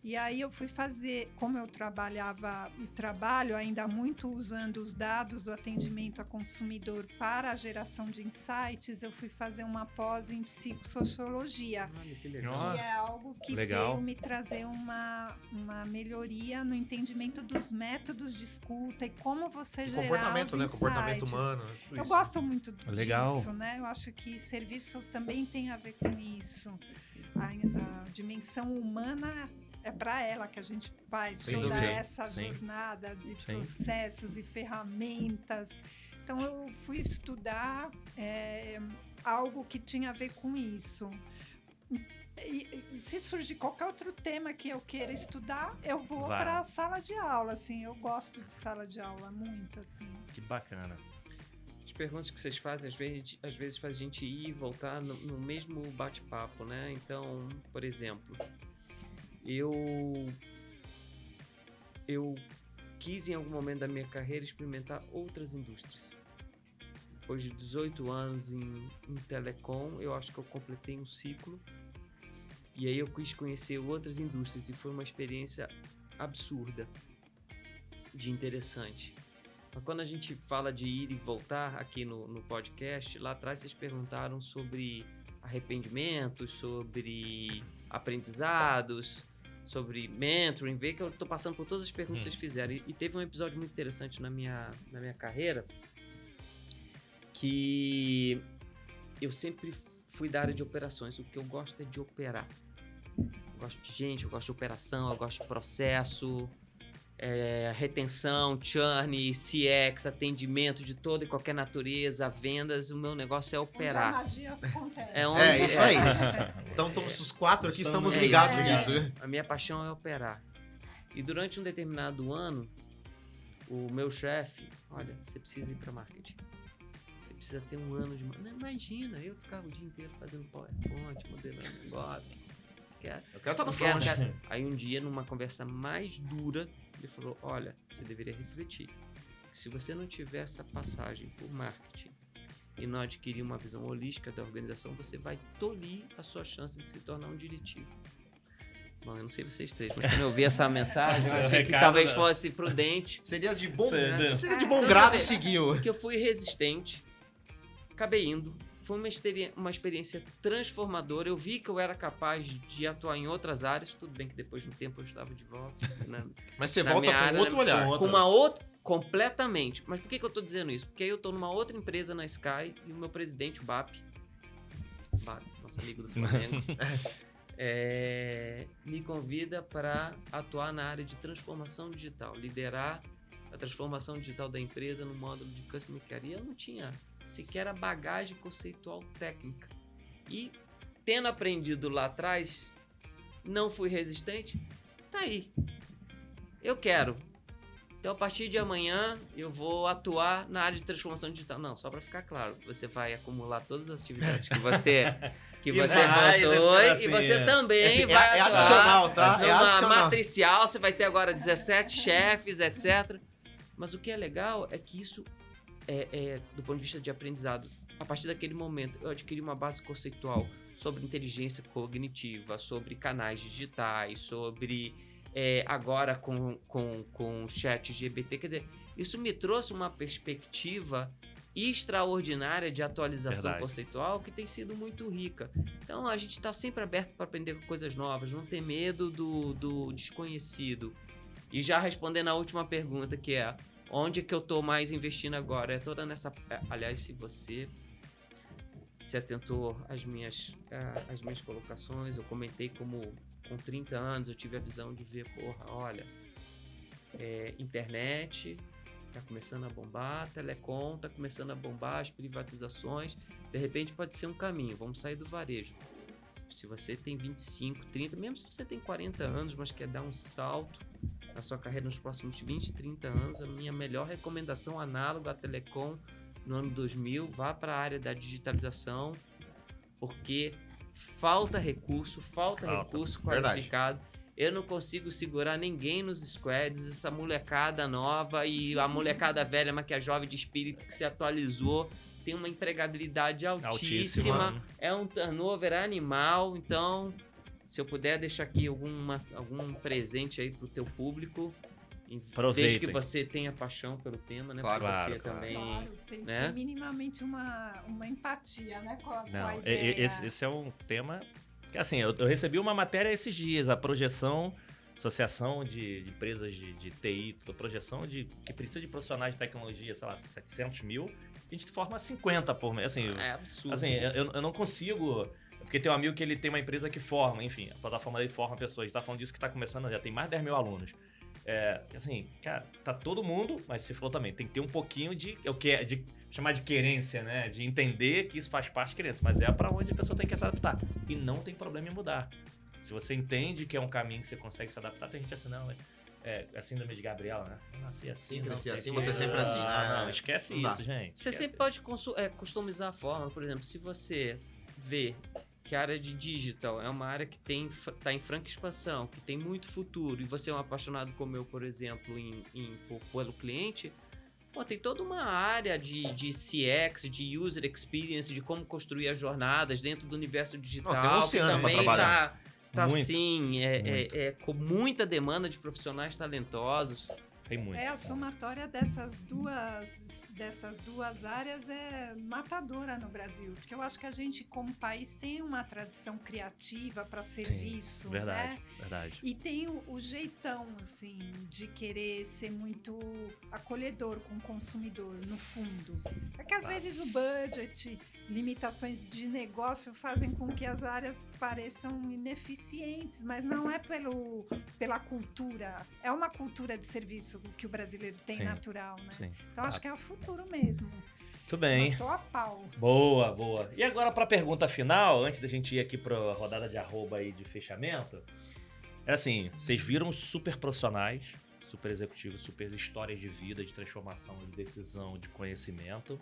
E aí eu fui fazer, como eu trabalhava e trabalho ainda muito usando os dados do atendimento a consumidor para a geração de insights, eu fui fazer uma pós em psicossociologia. Que legal. Que é algo que veio me trazer uma melhoria no entendimento dos métodos de escuta e como você gerar comportamento, os né? insights. Comportamento humano. Eu gosto muito disso, né? Eu acho que serviço também tem a ver com isso. A dimensão humana é para ela que a gente faz toda essa jornada de processos e ferramentas. Então, eu fui estudar algo que tinha a ver com isso. E se surgir qualquer outro tema que eu queira estudar, eu vou para a sala de aula. Assim, eu gosto de sala de aula muito. Assim. Que bacana. As perguntas que vocês fazem, às vezes faz a gente ir e voltar no mesmo bate-papo, né? Então, por exemplo, eu quis em algum momento da minha carreira experimentar outras indústrias. Depois de 18 anos em telecom, eu acho que eu completei um ciclo e aí eu quis conhecer outras indústrias e foi uma experiência absurda, de interessante. Mas quando a gente fala de ir e voltar aqui no podcast, lá atrás vocês perguntaram sobre arrependimentos, sobre aprendizados, sobre mentoring, vê que eu tô passando por todas as perguntas que vocês fizeram. E teve um episódio muito interessante na minha carreira, que eu sempre fui da área de operações. O que eu gosto é de operar. Eu gosto de gente, eu gosto de operação, eu gosto de processo, retenção, churn, CX, atendimento de toda e qualquer natureza, vendas. O meu negócio é operar. Onde a magia acontece. Isso aí. Então, os quatro aqui estamos ligados nisso. A minha paixão é operar. E durante um determinado ano, o meu chefe, olha, você precisa ir para marketing. Você precisa ter um ano de... Não, imagina, eu ficava o dia inteiro fazendo PowerPoint, modelando negócio. Eu quero estar no front. Aí um dia, numa conversa mais dura, ele falou, olha, você deveria refletir. Que se você não tiver essa passagem por marketing e não adquirir uma visão holística da organização, você vai tolir a sua chance de se tornar um diretivo. Bom, eu não sei vocês três, mas quando eu vi essa mensagem, eu achei que talvez fosse prudente. Seria de bom grado seguir. Porque eu fui resistente, acabei indo. Foi uma experiência transformadora. Eu vi que eu era capaz de atuar em outras áreas. Tudo bem que depois de um tempo eu estava de volta. Mas você volta com outro olhar. Com uma outra... Completamente. Mas por que eu estou dizendo isso? Porque aí eu estou numa outra empresa na Sky e o meu presidente, o BAP, nosso amigo do Flamengo, me convida para atuar na área de transformação digital, liderar a transformação digital da empresa no módulo de Customer Care. E eu não tinha sequer a bagagem conceitual técnica. E, tendo aprendido lá atrás, não fui resistente, tá aí. Eu quero. Então, a partir de amanhã, eu vou atuar na área de transformação digital. Não, só para ficar claro, você vai acumular todas as atividades que você possui, assim, e você também vai atuar adicional, tá? numa matricial, você vai ter agora 17 chefes, etc. Mas o que é legal é que isso do ponto de vista de aprendizado. A partir daquele momento, eu adquiri uma base conceitual sobre inteligência cognitiva, sobre canais digitais, sobre agora com o chat GPT. Quer dizer, isso me trouxe uma perspectiva extraordinária de atualização conceitual que tem sido muito rica. Então, a gente está sempre aberto para aprender coisas novas, não ter medo do desconhecido. E já respondendo a última pergunta, que é onde que eu estou mais investindo agora? É toda nessa... Aliás, se você se atentou às minhas colocações, eu comentei como com 30 anos eu tive a visão de ver, olha, internet tá começando a bombar, telecom tá começando a bombar, as privatizações, de repente pode ser um caminho, vamos sair do varejo. Se você tem 25, 30, mesmo se você tem 40 anos, mas quer dar um salto na sua carreira nos próximos 20, 30 anos, a minha melhor recomendação análoga à telecom no ano 2000, vá para a área da digitalização, porque falta recurso qualificado. Verdade. Eu não consigo segurar ninguém nos squads, essa molecada nova e a molecada velha, mas que é jovem de espírito, que se atualizou, tem uma empregabilidade altíssima. É um turnover animal. Então, se eu puder deixar aqui algum presente aí pro teu público, desde que você tenha paixão pelo tema, né? Claro, você também, tem né? minimamente uma empatia, né? Com a Não, ideia. esse é um tema que, assim, eu recebi uma matéria esses dias, a projeção, associação de empresas de TI, a projeção que precisa de profissionais de tecnologia, sei lá, 700 mil, a gente forma 50 por mês. Assim, é absurdo. Assim, eu não consigo... Porque tem um amigo que ele tem uma empresa que forma, enfim, a plataforma dele forma pessoas. A gente tá falando disso que tá começando, já tem mais de 10 mil alunos. Assim, cara, tá todo mundo, mas você falou também, tem que ter um pouquinho de chamar de querência, né? De entender que isso faz parte de querência, mas é pra onde a pessoa tem que se adaptar. E não tem problema em mudar. Se você entende que é um caminho que você consegue se adaptar, tem gente assim, não, é a síndrome de Gabriela, né? Eu nasci assim, cresci assim, você sempre assim, né? Não, esquece isso, gente. Você sempre pode customizar a forma, por exemplo, se você vê que a área de digital é uma área que está em franca expansão, que tem muito futuro, e você é um apaixonado como eu, por exemplo, pelo cliente, tem toda uma área de CX, de User Experience, de como construir as jornadas dentro do universo digital. Nossa, tem um oceano para trabalhar. Tá assim, com muita demanda de profissionais talentosos. Tem muito. A somatória dessas duas áreas é matadora no Brasil, porque eu acho que a gente, como país, tem uma tradição criativa para serviço, verdade, né? Verdade. E tem o jeitão, assim, de querer ser muito acolhedor com o consumidor, no fundo. É que às vezes o budget, limitações de negócio fazem com que as áreas pareçam ineficientes, mas não é pela cultura. É uma cultura de serviço que o brasileiro tem natural, né? Sim. Então acho que é o futuro mesmo. Muito bem. Matou a pau. Boa, boa. E agora para a pergunta final, antes da gente ir aqui para a rodada de arroba aí de fechamento, assim, vocês viram super profissionais, super executivos, super histórias de vida, de transformação, de decisão, de conhecimento.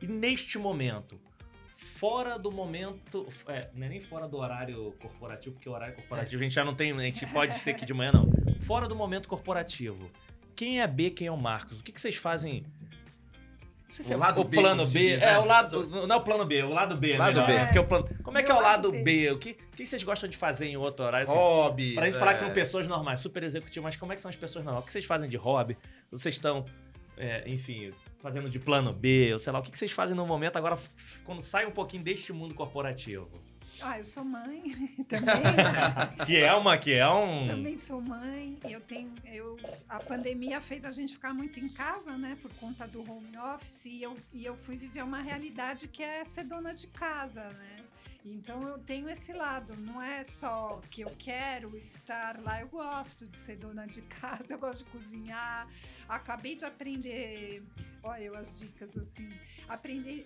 E neste momento, fora do momento, não é nem fora do horário corporativo, porque o horário corporativo a gente já não tem, a gente pode ser aqui de manhã, não. Fora do momento corporativo, quem é a B, quem é o Marcos? O que vocês fazem? O lado B, plano como B, se diz, né? o lado, não é o plano B, é o lado B. Lado melhor, B. né? Porque o plano, como é que é o Meu lado lado B? O que vocês gostam de fazer em outro horário? Assim, Hobbies. pra gente falar que são pessoas normais, super executivas, mas como é que são as pessoas normais? O que vocês fazem de hobby? Vocês estão, enfim, fazendo de plano B, ou sei lá, o que vocês fazem no momento agora, quando sai um pouquinho deste mundo corporativo? Eu sou mãe também. Também sou mãe. A pandemia fez a gente ficar muito em casa, né? Por conta do home office. E eu fui viver uma realidade que é ser dona de casa, né? Então eu tenho esse lado, não é só que eu quero estar lá, eu gosto de ser dona de casa, eu gosto de cozinhar. Acabei de aprender, olha eu as dicas assim,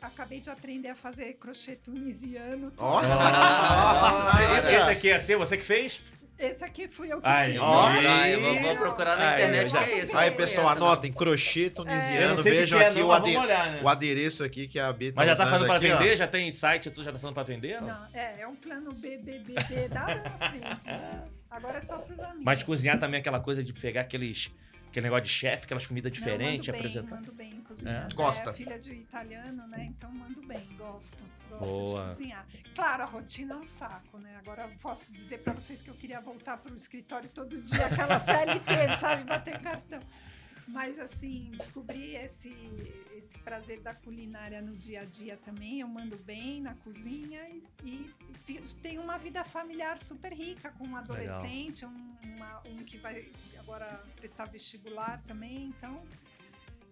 acabei de aprender a fazer crochê tunisiano. Ó. Nossa, olha. esse aqui é seu, você que fez? Esse aqui fui eu que Ai, fiz. ó. Eu vou procurar na Ai, internet, já. que é esse. Aí, Não pessoal, conheço, não. anotem, crochê Eu tunisiano. não sei o que Vejam que é, aqui não, o, mas vamos olhar, né? o adereço aqui que a B tá Mas já tá usando falando pra aqui, ó. vender? Já tem site, tu já tá falando pra vender? Não? Não, é um plano BBBB da na frente. Agora é só pros amigos. Mas cozinhar também é aquela coisa de pegar aquele negócio de chefe, aquelas comidas diferentes, apresentar. Mando bem cozinhar. É? Gosta? É filha de italiano, né? Então mando bem, gosto Boa. de cozinhar. Claro, a rotina é um saco, né? Agora eu posso dizer pra vocês que eu queria voltar pro escritório todo dia, aquela CLT, sabe? Bater cartão. Mas assim, descobri esse prazer da culinária no dia a dia também. Eu mando bem na cozinha e tenho uma vida familiar super rica, com um adolescente, um que vai agora prestar vestibular também. Então,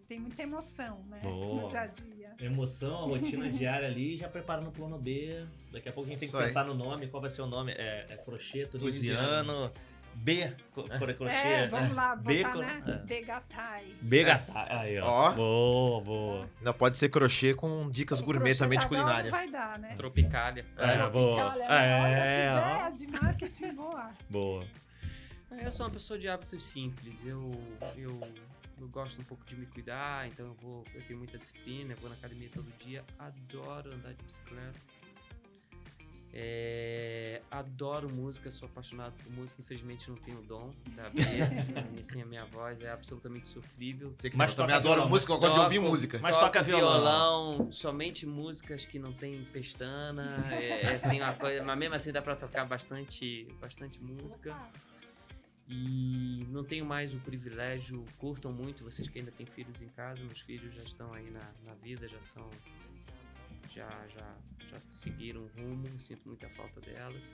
tem muita emoção, né? Boa. No dia a dia. Emoção, a rotina diária ali, já preparando o plano B. Daqui a pouco a gente tem que Isso aí. pensar no nome, qual vai ser o nome. É crochê tunisiano. B, crochê. Vamos lá, B, botar, né? é. Begatai. Begatai. Aí, ó. Ó. Boa, boa. Ainda pode ser crochê com dicas O gourmet crochê também de da Dora culinária. vai dar, né? Tropicália. É, boa. Olha, É, olha que ó. ideia de marketing boa. Boa. Eu sou uma pessoa de hábitos simples. Eu gosto um pouco de me cuidar, então eu tenho muita disciplina, eu vou na academia todo dia, adoro andar de bicicleta. Adoro música, sou apaixonado por música, infelizmente não tenho o dom, sabe? Assim, a minha voz é absolutamente sofrível. Você que Mas eu também toca adoro violão, música, eu gosto de ouvir toco- música. Mas Toco toca violão. somente músicas que não tem pestana, assim, uma coisa, mas mesmo assim dá pra tocar bastante música. Opa. E não tenho mais o privilégio, curtam muito, vocês que ainda têm filhos em casa, meus filhos já estão aí na vida, já seguiram um rumo, sinto muita falta delas.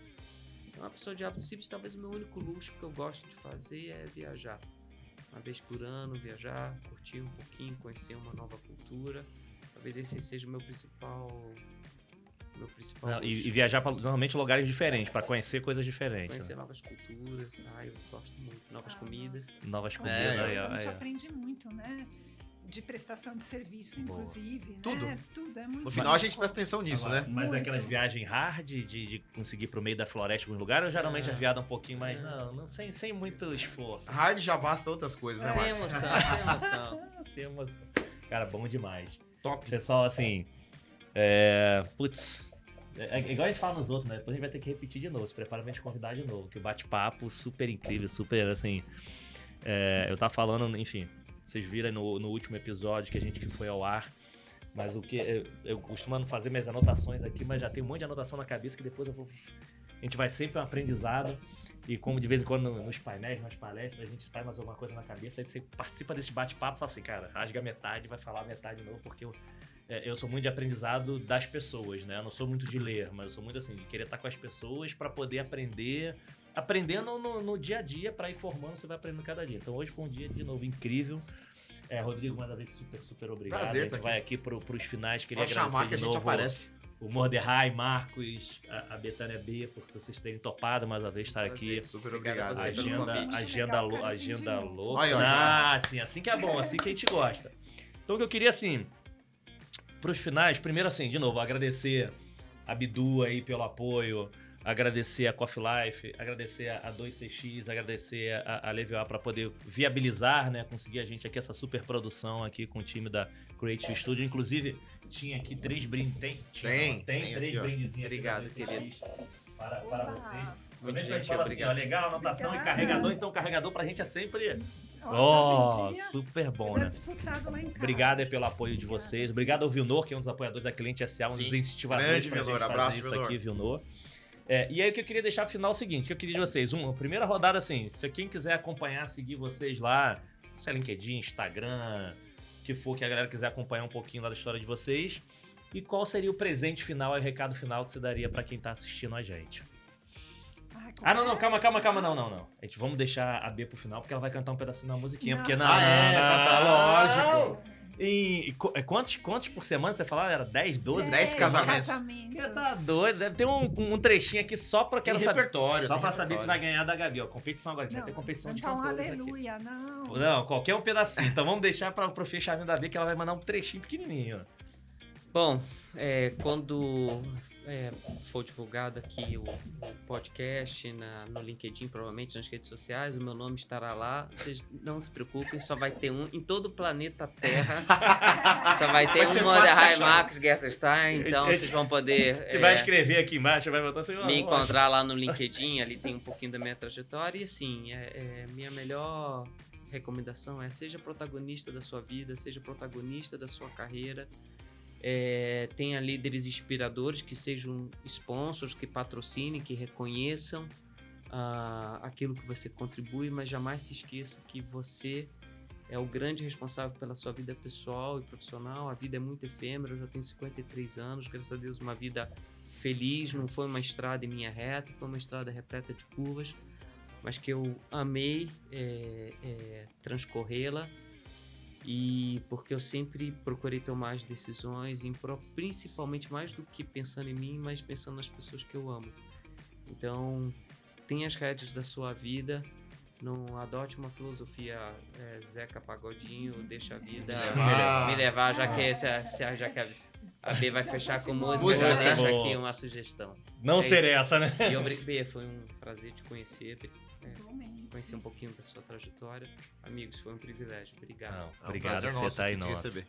Então, uma pessoa de hábitos simples, talvez o meu único luxo que eu gosto de fazer é viajar. Uma vez por ano, viajar, curtir um pouquinho, conhecer uma nova cultura. Talvez esse seja o meu principal Não, luxo. e viajar para normalmente lugares diferentes, para conhecer coisas diferentes. Conhecer Né? novas culturas, eu gosto muito. Novas comidas. Novas Com comidas. certeza, aí, ó, a gente aí, ó. aprende muito, né? De prestação de serviço, Boa. inclusive. Tudo. Né? Tudo é muito No final a gente bom. presta atenção nisso, Agora, né? Mas Muito. aquelas viagens hard de conseguir ir pro meio da floresta em algum lugar, eu geralmente é viado um pouquinho mais. Não sem muito esforço. Hard já basta outras coisas, né, Sem Marcos? emoção, sem emoção. Sem emoção. Cara, bom demais. Top. Pessoal, assim. Putz. É igual a gente fala nos outros, né? Depois a gente vai ter que repetir de novo. Se prepara pra gente convidar de novo. Que o bate-papo super incrível, super assim. Eu tava falando, enfim. Vocês viram no último episódio que foi ao ar. Mas o que. Eu costumo não fazer minhas anotações aqui, mas já tem um monte de anotação na cabeça que depois a gente vai sempre um aprendizado. E como de vez em quando nos painéis, nas palestras, a gente sai mais alguma coisa na cabeça, aí você participa desse bate-papo, fala assim, cara, rasga metade, vai falar metade de novo, porque eu sou muito de aprendizado das pessoas, né? Eu não sou muito de ler, mas eu sou muito assim, de querer estar com as pessoas para poder aprendendo no dia a dia, para ir formando, você vai aprendendo cada dia. Então hoje foi um dia, de novo, incrível. Rodrigo, mais uma vez, super obrigado. Prazer A gente tá aqui. vai aqui pros finais, queria Só agradecer chamar que a de gente novo aparece. o Mordecai, Marcos, a Betânia B, por vocês terem topado mais uma vez estar aqui. Super Obrigado obrigado. a você pelo convite. Agenda Quero vir de novo. louca. Aí, ó, já. Assim que é bom, assim que a gente gosta. Então o que eu queria, assim, pros finais, primeiro assim, de novo, agradecer a Bidu aí pelo apoio, agradecer a Coffee Life, agradecer a 2CX, agradecer a Levioa para poder viabilizar, né, conseguir a gente aqui essa super produção aqui com o time da Creative Studio. Inclusive, tinha aqui 3 brindes, tem Tem 3 aqui, ó. brindezinhos Obrigado, aqui da 2CX querido. para Opa. vocês. Muito Normalmente a gente gentil, fala assim, ó, obrigado. legal, anotação Obrigada. e carregador, então carregador pra gente é sempre Nossa, hoje em dia, super bom, era né? disputado lá em casa. Obrigado aí pelo apoio de Obrigada. vocês. Obrigado ao Vilnor, que é um dos apoiadores da Cliente SA, um dos Sim. incentivadores Grande pra Vilnor, gente fazer abraço, isso Vilnor. aqui, Vilnor. E aí o que eu queria deixar pro final é o seguinte, que eu queria de vocês. A primeira rodada, assim, se quem quiser acompanhar, seguir vocês lá, se é LinkedIn, Instagram, o que for que a galera quiser acompanhar um pouquinho lá da história de vocês. E qual seria o presente final e o recado final que você daria pra quem tá assistindo a gente? Ai, Não, calma, começa. não. A gente vamos deixar a B pro final, porque ela vai cantar um pedacinho da musiquinha, Não. porque não. Tá lógico. E quantos por semana você falava? Era 10, 12? 10 casamentos. Você tá doido? Deve ter um trechinho aqui só pra Tem quero saber. repertório. Só tem pra saber se vai repertório. ganhar da Gabi, ó. Competição agora, vai ter competição de cantar um cantores aqui. aleluia, não. Não, qualquer um pedacinho. Então vamos deixar pro fechamento da B que ela vai mandar um trechinho pequenininho, ó. Bom, quando for divulgado aqui o podcast no LinkedIn, provavelmente nas redes sociais, o meu nome estará lá. Vocês não se preocupem, só vai ter um em todo o planeta Terra. Só vai ter Vai ser um fácil de Monderheim achar. Marcos Gesserstein, então A gente- vocês vão poder Você vai escrever aqui embaixo, vai botar assim, ó, me encontrar lá no LinkedIn, ali tem um pouquinho da minha trajetória. E assim, minha melhor recomendação é: seja protagonista da sua vida, seja protagonista da sua carreira. Tenha líderes inspiradores que sejam sponsors, que patrocinem, que reconheçam aquilo que você contribui, mas jamais se esqueça que você é o grande responsável pela sua vida pessoal e profissional. A vida é muito efêmera, eu já tenho 53 anos, graças a Deus, uma vida feliz, não foi uma estrada em linha reta, foi uma estrada repleta de curvas, mas que eu amei transcorrê-la. E porque eu sempre procurei tomar as decisões, principalmente mais do que pensando em mim, mas pensando nas pessoas que eu amo. Então, tenha as rédeas da sua vida, não adote uma filosofia Zeca Pagodinho, deixa a vida me levar, já que a B vai fechar com música, já Música, né? deixa aqui uma sugestão. Não É ser isso. essa, né? E B, foi um prazer te conhecer, Igualmente. conhecer um pouquinho da sua trajetória. Amigos, foi um privilégio. Obrigado. Não, É um obrigado, prazer você nosso tá aí, aqui te nossa. receber.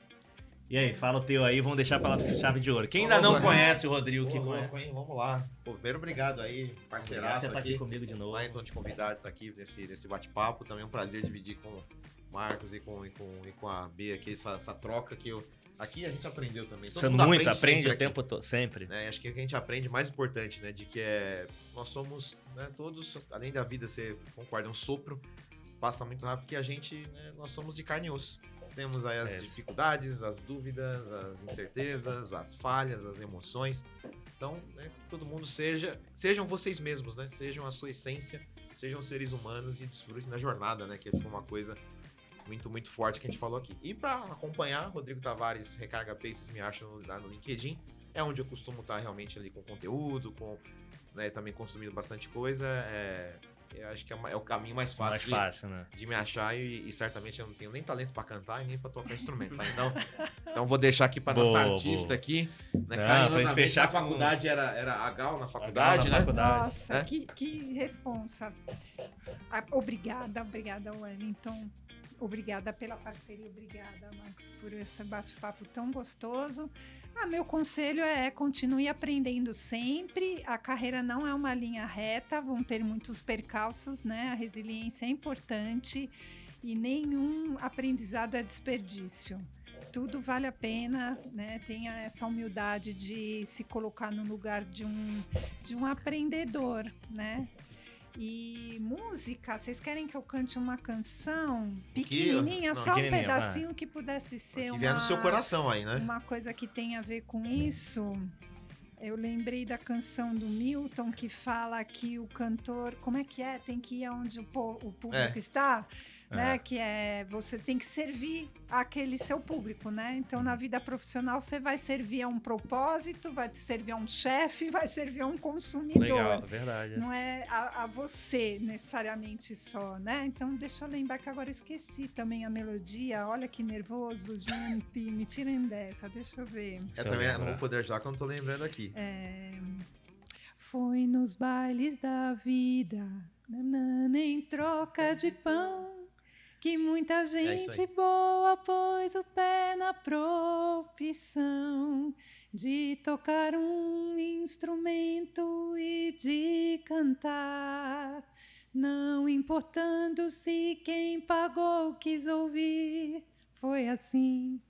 E aí, fala o teu aí, vamos deixar pela chave de ouro. Quem Ô, ainda não louco, conhece o Rodrigo, que Ô, conhece. louco, hein? Vamos lá. Pô, primeiro, obrigado aí, Obrigado, parceiraço você tá aqui aqui. comigo de novo. Então, te convidar a estar aqui nesse bate-papo. Também é um prazer dividir com o Marcos e com a B aqui, essa troca que aqui a gente aprendeu também. Todo Você mundo muito aprende sempre o aqui, tempo todo, sempre. né? Acho que o que a gente aprende mais importante, né? De que nós somos, né, todos, além da vida ser, concorda, um sopro, passa muito rápido, porque a gente, né, nós somos de carne e osso. Temos aí as É isso. dificuldades, as dúvidas, as incertezas, as falhas, as emoções. Então, né, todo mundo sejam vocês mesmos, né? Sejam a sua essência, sejam seres humanos e desfrutem da jornada, né? Que foi uma coisa muito, muito forte que a gente falou aqui. E para acompanhar, Rodrigo Tavares, Recarga Pay, vocês me acham lá no LinkedIn. É onde eu costumo estar realmente ali com conteúdo, né, também consumindo bastante coisa. Eu acho que é o caminho mais fácil, Mais fácil, né? de me achar e certamente eu não tenho nem talento para cantar e nem para tocar instrumento, tá? Então vou deixar aqui para nossa Boa, artista boa. aqui, né? Ah, Carinhosamente, pra gente fechar na com- faculdade era a Gal na A faculdade, Gal na né? faculdade. Nossa, É? que responsa. Obrigada, Wellington. Obrigada pela parceria, obrigada, Marcos, por esse bate-papo tão gostoso. Meu conselho continue aprendendo sempre. A carreira não é uma linha reta, vão ter muitos percalços, né? A resiliência é importante e nenhum aprendizado é desperdício. Tudo vale a pena, né? Tenha essa humildade de se colocar no lugar de um aprendedor, né? E música, vocês querem que eu cante uma canção pequenininha, não, só um pequenininha, pedacinho que pudesse ser Que vier no seu coração aí, né? uma coisa que tem a ver com isso? Eu lembrei da canção do Milton que fala que o cantor, como é que é? Tem que ir onde o público está, né? Que você tem que servir aquele seu público, né? Então, na vida profissional, você vai servir a um propósito, vai servir a um chefe, vai servir a um consumidor. Legal, verdade. Não é a você necessariamente só, né? Então, deixa eu lembrar que agora esqueci também a melodia. Olha que nervoso, gente. Me tirem dessa, deixa eu ver. Eu também não vou poder ajudar que eu não tô lembrando aqui. Foi nos bailes da vida, nanana, em troca de pão, que muita isso aí. gente boa pôs o pé na profissão de tocar um instrumento e de cantar, não importando se quem pagou quis ouvir. Foi assim.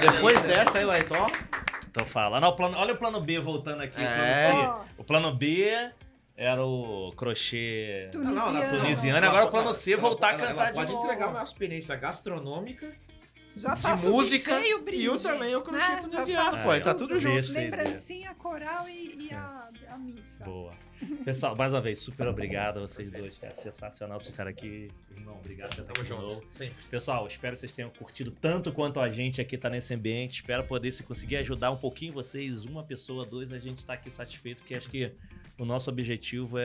Depois dessa aí, Laitó. Tô falando. Olha o plano B voltando aqui. É. O plano C. O plano B era o crochê Tunisiano. tunisiano. Agora o plano C voltar a cantar de pode novo. entregar uma experiência gastronômica Já de faço o música buffet e o brinde, e o também o crochê né? entusiasta, Já pô, faço tá tudo junto. Esse- Lembrancinha, coral e a missa. Boa. Pessoal, mais uma vez, super obrigado a vocês dois, cara. Sensacional vocês estarem aqui. Irmão, obrigado por estar Tamo aqui de junto, novo. sempre. Pessoal, espero que vocês tenham curtido tanto quanto a gente aqui tá nesse ambiente. Espero poder, se conseguir ajudar um pouquinho vocês, uma pessoa, dois, a gente tá aqui satisfeito, que acho que o nosso objetivo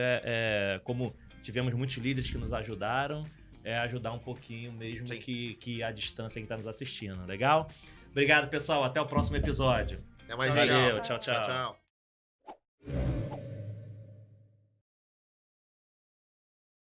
como tivemos muitos líderes que nos ajudaram, é ajudar um pouquinho mesmo Sim. que a distância que tá nos assistindo, legal? Obrigado, pessoal. Até o próximo episódio. Até mais, Valeu, gente. tchau, tchau. Tchau, tchau.